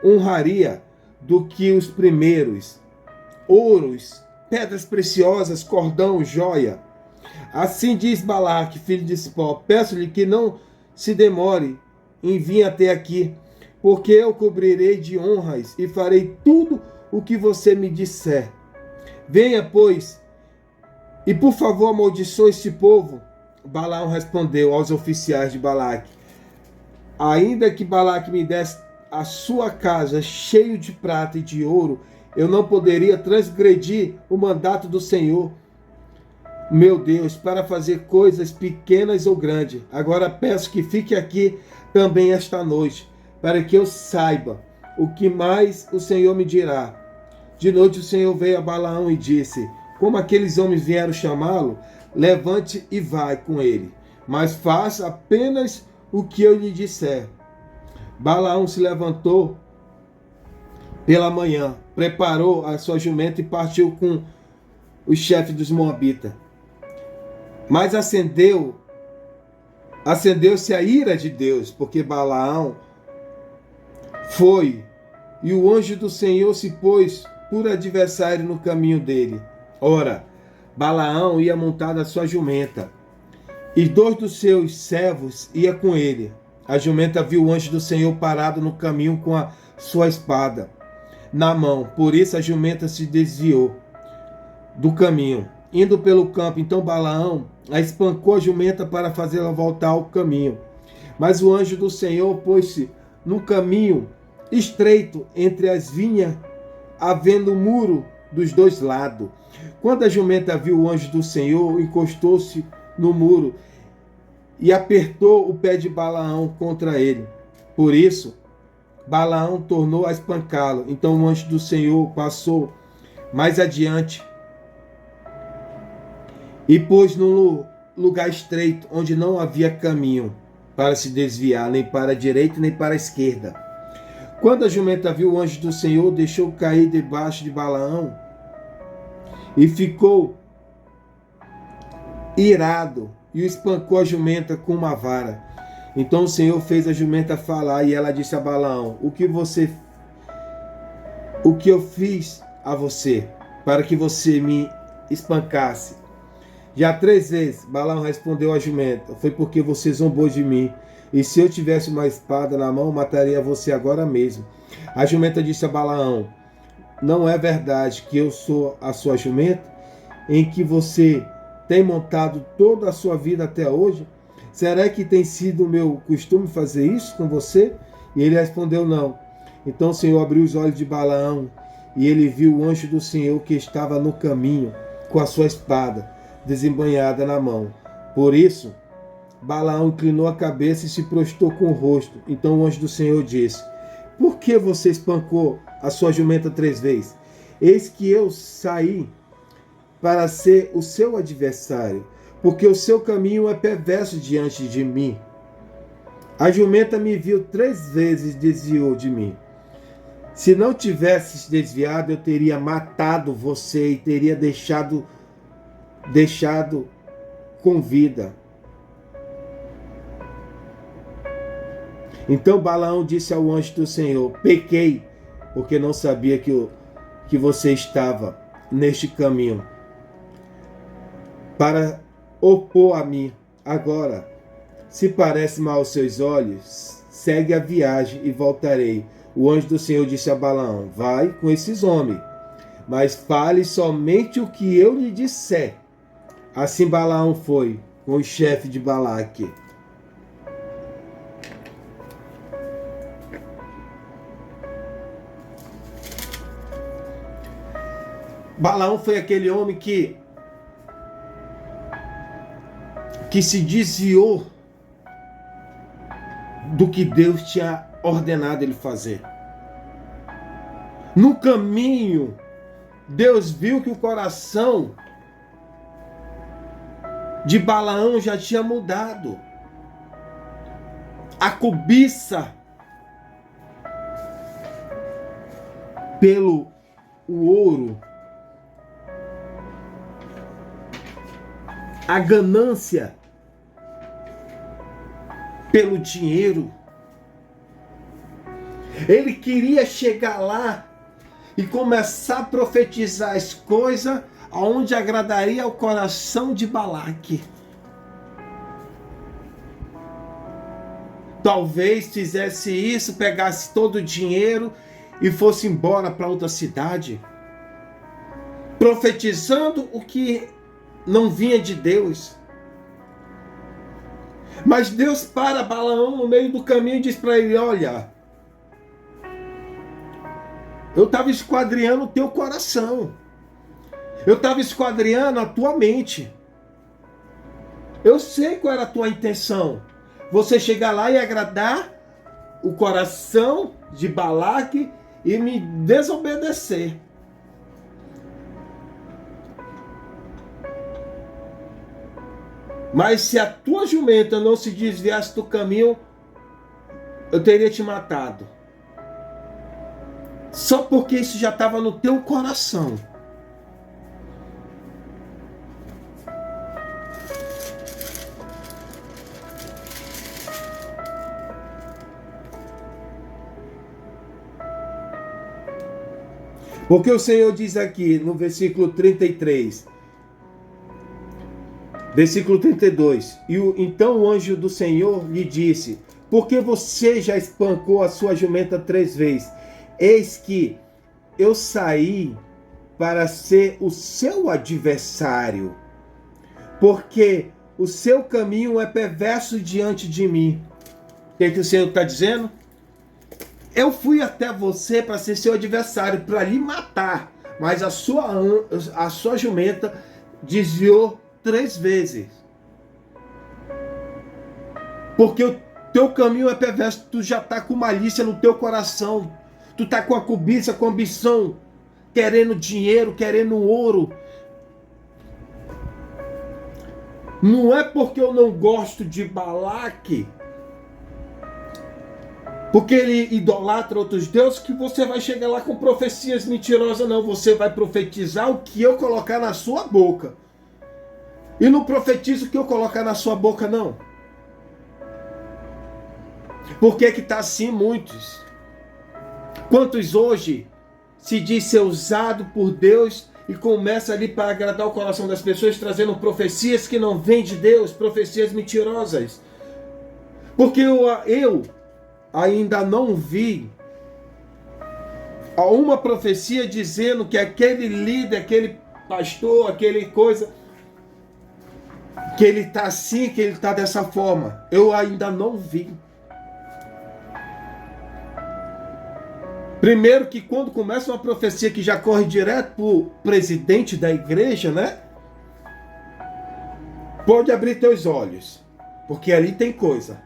honraria do que os primeiros, ouros, pedras preciosas, cordão, joia. Assim diz Balaque, filho de Zippor: peço-lhe que não se demore em vir até aqui, porque eu cobrirei de honras e farei tudo o que você me disser. Venha, pois, e por favor amaldiçoe esse povo. Balaão respondeu aos oficiais de Balaque: ainda que Balaque me desse a sua casa cheio de prata e de ouro, eu não poderia transgredir o mandato do Senhor, meu Deus, para fazer coisas pequenas ou grandes. Agora peço que fique aqui também esta noite, para que eu saiba o que mais o Senhor me dirá. De noite o Senhor veio a Balaão e disse: como aqueles homens vieram chamá-lo, levante e vai com ele, mas faça apenas o que eu lhe disser. Balaão se levantou pela manhã, preparou a sua jumenta e partiu com o chefe dos moabitas. Mas acendeu-se a ira de Deus, porque Balaão foi, e o anjo do Senhor se pôs por adversário no caminho dele. Ora, Balaão ia montado a sua jumenta, e 2 dos seus servos ia com ele. A jumenta viu o anjo do Senhor parado no caminho com a sua espada na mão. Por isso a jumenta se desviou do caminho, indo pelo campo. Então Balaão a espancou a jumenta para fazê-la voltar ao caminho. Mas o anjo do Senhor pôs-se no caminho estreito entre as vinhas, havendo um muro dos dois lados. Quando a jumenta viu o anjo do Senhor, encostou-se no muro e apertou o pé de Balaão contra ele. Por isso, Balaão tornou a espancá-lo. Então o anjo do Senhor passou mais adiante e pôs num lugar estreito, onde não havia caminho para se desviar, nem para a direita, nem para a esquerda. Quando a jumenta viu o anjo do Senhor, deixou cair debaixo de Balaão e ficou irado e espancou a jumenta com uma vara. Então o Senhor fez a jumenta falar e ela disse a Balaão: o que eu fiz a você para que você me espancasse? Já 3 vezes Balaão respondeu à jumenta: foi porque você zombou de mim. E se eu tivesse uma espada na mão, mataria você agora mesmo. A jumenta disse a Balaão: não é verdade que eu sou a sua jumenta, em que você tem montado toda a sua vida até hoje? Será que tem sido meu costume fazer isso com você? E ele respondeu: não. Então o Senhor abriu os olhos de Balaão, e ele viu o anjo do Senhor que estava no caminho, com a sua espada desembainhada na mão. Por isso, Balaão inclinou a cabeça e se prostrou com o rosto. Então o anjo do Senhor disse: por que você espancou a sua jumenta 3 vezes? Eis que eu saí para ser o seu adversário, porque o seu caminho é perverso diante de mim. A jumenta me viu 3 vezes e desviou de mim. Se não tivesses desviado, eu teria matado você e teria deixado com vida. Então Balaão disse ao anjo do Senhor: pequei, porque não sabia que você estava neste caminho para opor a mim. Agora, se parece mal aos seus olhos, segue a viagem e voltarei. O anjo do Senhor disse a Balaão: vai com esses homens, mas fale somente o que eu lhe disser. Assim Balaão foi com o chefe de Balaque. Balaão foi aquele homem que se desviou do que Deus tinha ordenado ele fazer. No caminho, Deus viu que o coração de Balaão já tinha mudado. A cobiça pelo o ouro, a ganância pelo dinheiro. Ele queria chegar lá e começar a profetizar as coisas aonde agradaria o coração de Balaque. Talvez fizesse isso, pegasse todo o dinheiro e fosse embora para outra cidade, profetizando o que não vinha de Deus. Mas Deus para Balaão no meio do caminho e diz para ele: olha, eu estava esquadriando o teu coração, eu estava esquadriando a tua mente, eu sei qual era a tua intenção, você chegar lá e agradar o coração de Balaque e me desobedecer. Mas se a tua jumenta não se desviasse do caminho, eu teria te matado. Só porque isso já estava no teu coração. Porque o Senhor diz aqui no versículo 33, versículo 32, então o anjo do Senhor lhe disse: porque você já espancou a sua jumenta 3 vezes, eis que eu saí para ser o seu adversário, porque o seu caminho é perverso diante de mim. O que o Senhor está dizendo? Eu fui até você para ser seu adversário, para lhe matar, mas a sua jumenta desviou 3 vezes. Porque o teu caminho é perverso, tu já está com malícia no teu coração, tu está com a cobiça, com a ambição, querendo dinheiro, querendo ouro. Não é porque eu não gosto de Balaque, porque ele idolatra outros deuses, que você vai chegar lá com profecias mentirosas, não. Você vai profetizar o que eu colocar na sua boca. E não profetiza o que eu colocar na sua boca, não. Por que está assim muitos? Quantos hoje se diz ser usado por Deus e começa ali para agradar o coração das pessoas, trazendo profecias que não vêm de Deus, profecias mentirosas? Porque eu ainda não vi uma profecia dizendo que aquele líder, aquele pastor, aquele coisa, que ele está assim, que ele está dessa forma. Eu ainda não vi. Primeiro que quando começa uma profecia que já corre direto para o presidente da igreja, né? Pode abrir teus olhos, porque ali tem coisa.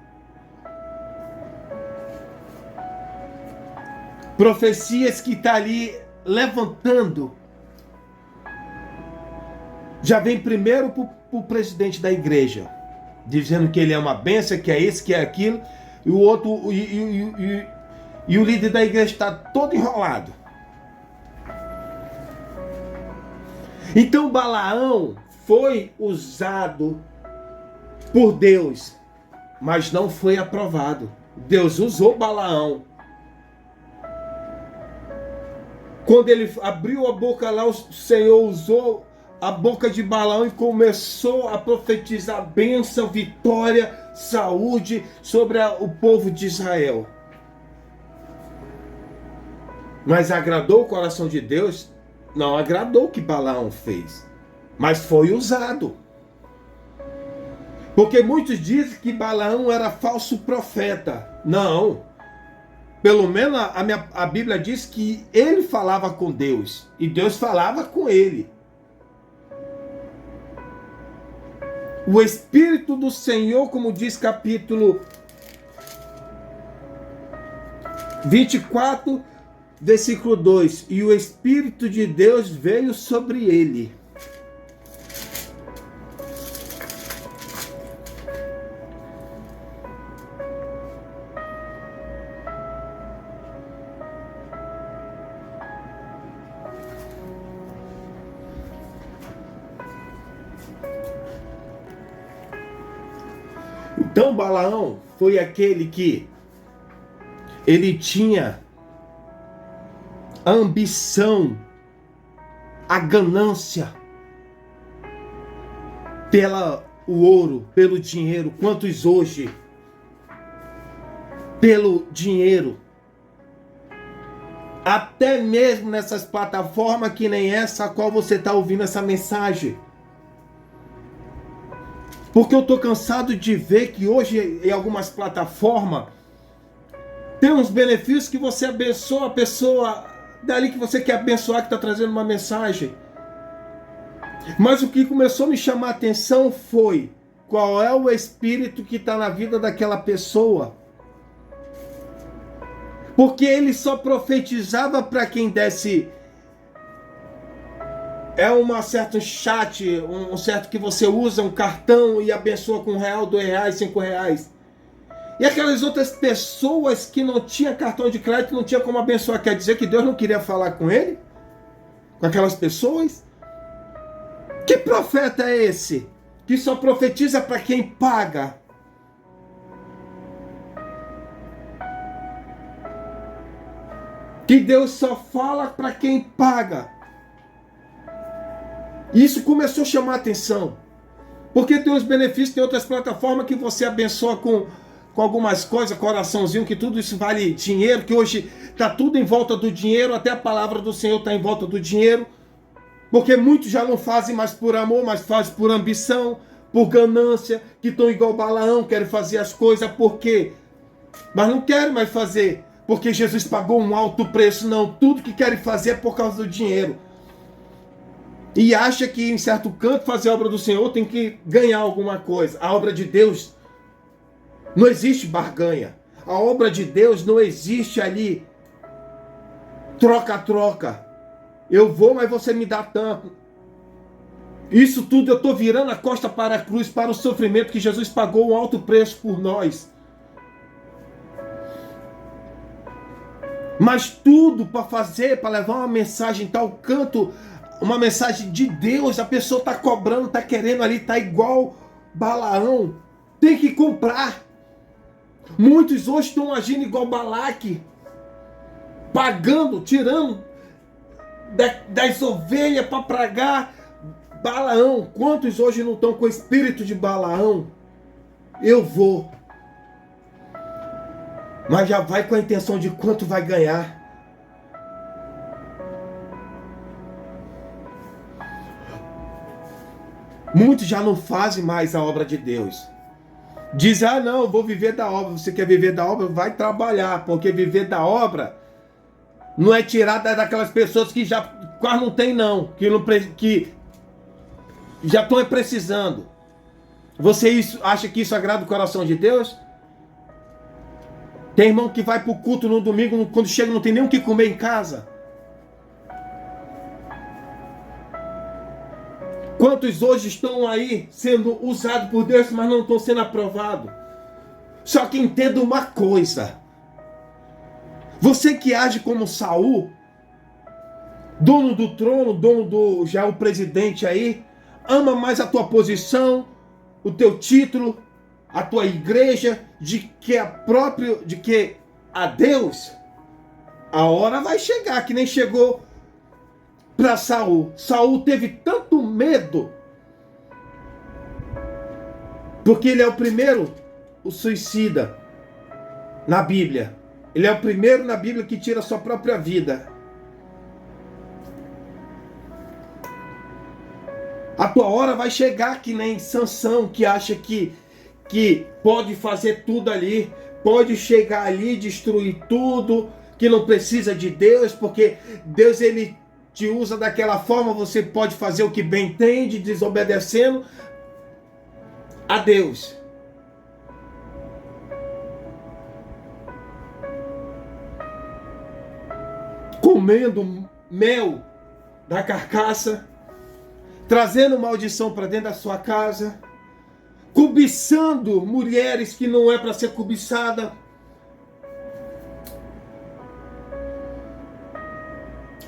Profecias que está ali levantando, já vem primeiro para o presidente da igreja, dizendo que ele é uma bênção, que é isso, que é aquilo, e o outro, e o líder da igreja está todo enrolado. Então Balaão foi usado por Deus, mas não foi aprovado. Deus usou Balaão. Quando ele abriu a boca lá, o Senhor usou a boca de Balaão e começou a profetizar bênção, vitória, saúde sobre o povo de Israel. Mas agradou o coração de Deus? Não agradou o que Balaão fez, mas foi usado. Porque muitos dizem que Balaão era falso profeta. Não. Pelo menos a Bíblia diz que ele falava com Deus e Deus falava com ele. O Espírito do Senhor, como diz capítulo 24, versículo 2, e o Espírito de Deus veio sobre ele. Então Balaão foi aquele que ele tinha a ambição, a ganância pelo ouro, pelo dinheiro. Quantos hoje, pelo dinheiro, até mesmo nessas plataformas que nem essa a qual você está ouvindo essa mensagem. Porque eu estou cansado de ver que hoje em algumas plataformas tem uns benefícios que você abençoa a pessoa dali que você quer abençoar, que está trazendo uma mensagem. Mas o que começou a me chamar a atenção foi qual é o espírito que está na vida daquela pessoa. Porque ele só profetizava para quem desse um certo chat, um certo que você usa um cartão e abençoa com R$1, R$2, R$5. E aquelas outras pessoas que não tinham cartão de crédito, não tinha como abençoar. Quer dizer que Deus não queria falar com ele? Com aquelas pessoas? Que profeta é esse? Que só profetiza para quem paga? Que Deus só fala para quem paga? Isso começou a chamar a atenção. Porque tem os benefícios, tem outras plataformas que você abençoa com algumas coisas, coraçãozinho, que tudo isso vale dinheiro, que hoje está tudo em volta do dinheiro, até a palavra do Senhor está em volta do dinheiro. Porque muitos já não fazem mais por amor, mas fazem por ambição, por ganância, que estão igual Balaão, querem fazer as coisas por quê? Mas não querem mais fazer porque Jesus pagou um alto preço, não. Tudo que querem fazer é por causa do dinheiro. E acha que em certo canto fazer a obra do Senhor tem que ganhar alguma coisa. A obra de Deus não existe barganha. A obra de Deus não existe ali troca-troca. Eu vou, mas você me dá tanto. Isso tudo eu estou virando a costa para a cruz, para o sofrimento que Jesus pagou um alto preço por nós. Mas tudo para fazer, para levar uma mensagem em tal canto, uma mensagem de Deus, a pessoa está cobrando, está querendo ali, está igual Balaão. Tem que comprar. Muitos hoje estão agindo igual Balaque, pagando, tirando das ovelhas para pragar Balaão. Quantos hoje não estão com o espírito de Balaão? Eu vou. Mas já vai com a intenção de quanto vai ganhar. Muitos já não fazem mais a obra de Deus. Dizem, não, eu vou viver da obra. Você quer viver da obra? Vai trabalhar, porque viver da obra não é tirar daquelas pessoas que já quase não tem não, que já estão precisando. Você acha que isso agrada o coração de Deus? Tem irmão que vai para o culto no domingo, quando chega não tem nem o que comer em casa. Quantos hoje estão aí sendo usados por Deus, mas não estão sendo aprovados? Só que entenda uma coisa. Você que age como Saul, dono do trono, já o presidente aí, ama mais a tua posição, o teu título, a tua igreja, de que a Deus, a hora vai chegar, que nem chegou para Saul. Saul teve tanto medo, porque ele é o primeiro, o suicida, na Bíblia. Ele é o primeiro na Bíblia que tira a sua própria vida. A tua hora vai chegar, que nem Sansão, que acha que pode fazer tudo ali, pode chegar ali, destruir tudo, que não precisa de Deus, porque Deus ele te usa daquela forma, você pode fazer o que bem entende, desobedecendo a Deus. Comendo mel da carcaça, trazendo maldição para dentro da sua casa, cobiçando mulheres que não é para ser cobiçada,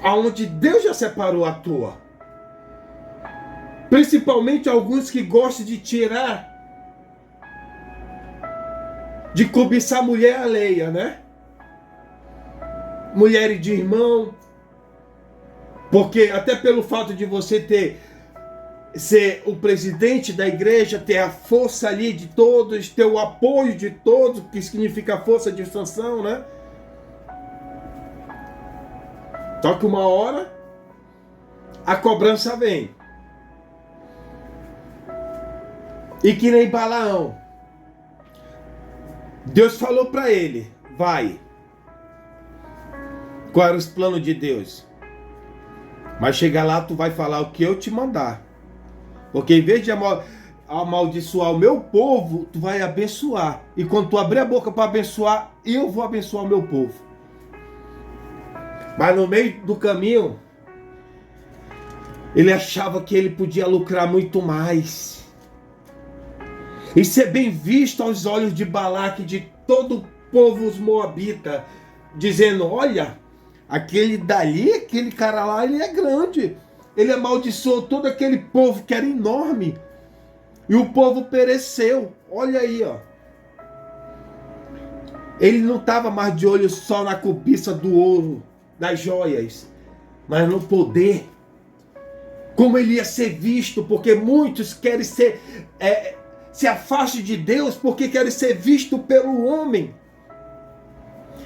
aonde Deus já separou a tua. Principalmente alguns que gostam de tirar de cobiçar mulher alheia, né? Mulher de irmão. Porque até pelo fato de você ser o presidente da igreja, ter a força ali de todos, ter o apoio de todos, que significa força de sanção, né? Só que uma hora a cobrança vem. E que nem Balaão. Deus falou para ele, vai. Qual era os planos de Deus? Mas chegar lá, tu vai falar o que eu te mandar. Porque em vez de amaldiçoar o meu povo, tu vai abençoar. E quando tu abrir a boca para abençoar, eu vou abençoar o meu povo. Mas no meio do caminho, ele achava que ele podia lucrar muito mais. E ser bem visto aos olhos de Balaque, de todo o povo moabita, dizendo, olha, aquele dali, aquele cara lá, ele é grande. Ele amaldiçoou todo aquele povo que era enorme. E o povo pereceu. Olha aí, ó. Ele não estava mais de olho só na cobiça do ouro, das joias, mas no poder. Como ele ia ser visto, porque muitos querem se afastam de Deus porque querem ser visto pelo homem.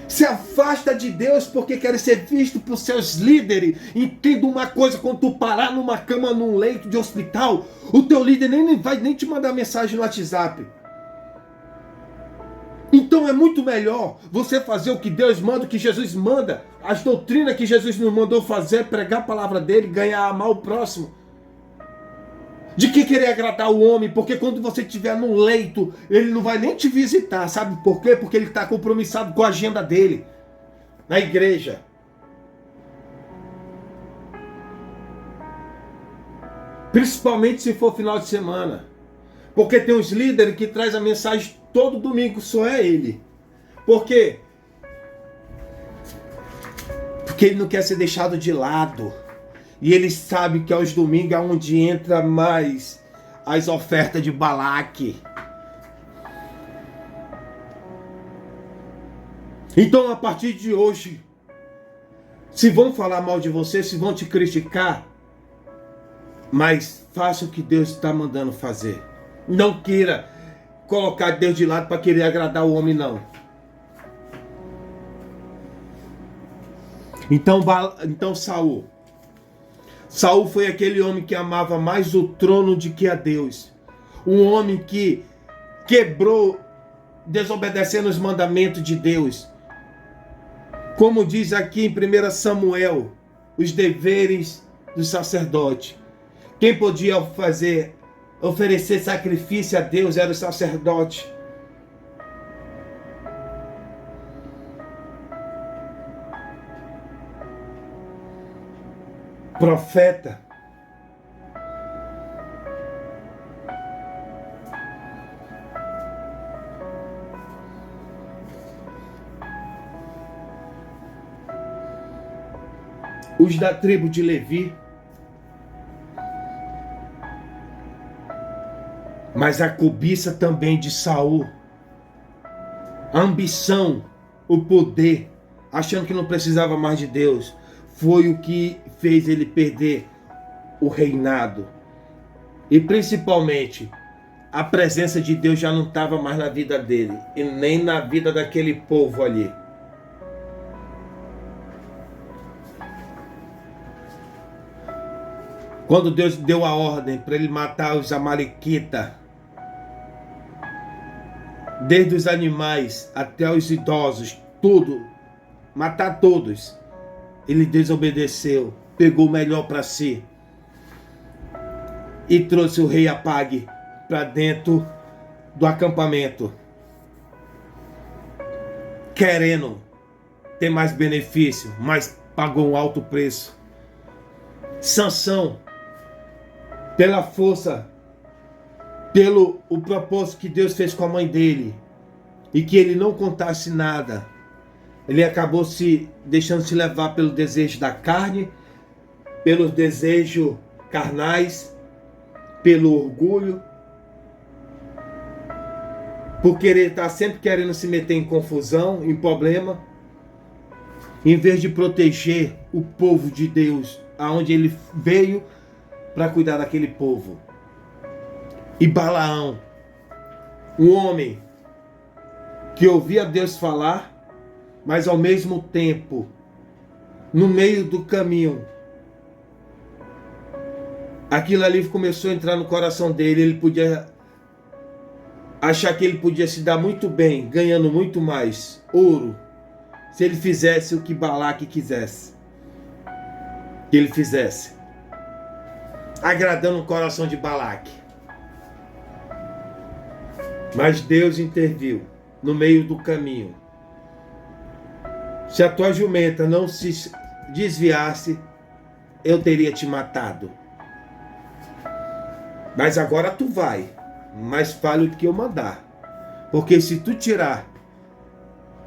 Se afasta de Deus porque querem ser visto por seus líderes. Entenda uma coisa, quando tu parar numa cama, num leito de hospital, o teu líder nem vai te mandar mensagem no WhatsApp. Então é muito melhor você fazer o que Deus manda, o que Jesus manda, as doutrinas que Jesus nos mandou fazer, pregar a palavra dele, ganhar, amar o próximo. De que querer agradar o homem, porque quando você estiver num leito, ele não vai nem te visitar, sabe por quê? Porque ele está compromissado com a agenda dele, na igreja. Principalmente se for final de semana. Porque tem uns líderes que traz a mensagem todo domingo, só é ele. Por quê? Porque ele não quer ser deixado de lado. E ele sabe que aos domingos é onde entra mais as ofertas de Balaque. Então, a partir de hoje, se vão falar mal de você, se vão te criticar, mas faça o que Deus está mandando fazer. Não queira colocar Deus de lado para querer agradar o homem, não. Então Saul foi aquele homem que amava mais o trono do que a Deus. Um homem que quebrou, desobedecendo os mandamentos de Deus. Como diz aqui em 1 Samuel, os deveres do sacerdote. Quem podia oferecer sacrifício a Deus era o sacerdote. Profeta. Os da tribo de Levi. Mas a cobiça também de Saul. A ambição, o poder, achando que não precisava mais de Deus, foi o que fez ele perder o reinado. E principalmente, a presença de Deus já não estava mais na vida dele, e nem na vida daquele povo ali. Quando Deus deu a ordem para ele matar os amalequitas, desde os animais até os idosos, tudo, matar todos, ele desobedeceu, pegou o melhor para si e trouxe o rei Apag para dentro do acampamento, querendo ter mais benefício, mas pagou um alto preço. Sansão, pela força, pelo o propósito que Deus fez com a mãe dele, e que ele não contasse nada, ele acabou se deixando se levar pelo desejo da carne, pelos desejos carnais, pelo orgulho. por querer estar sempre querendo se meter em confusão, em problema, em vez de proteger o povo de Deus, aonde ele veio para cuidar daquele povo. E Balaão, um homem que ouvia Deus falar, mas ao mesmo tempo, no meio do caminho, aquilo ali começou a entrar no coração dele. Ele podia achar que ele podia se dar muito bem, ganhando muito mais ouro, se ele fizesse o que Balaque quisesse que ele fizesse, agradando o coração de Balaque. Mas Deus interviu no meio do caminho. Se a tua jumenta não se desviasse, eu teria te matado. Mas agora tu vai, mas fale o que eu mandar. Porque se tu tirar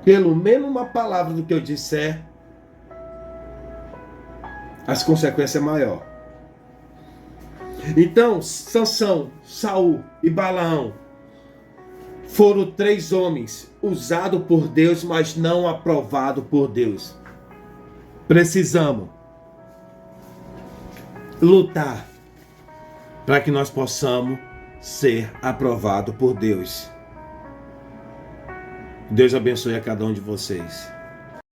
pelo menos uma palavra do que eu disser, as consequências são maiores. Então, Sansão, Saul e Balaão foram 3 homens usados por Deus, mas não aprovados por Deus. Precisamos lutar para que nós possamos ser aprovados por Deus. Deus abençoe a cada um de vocês.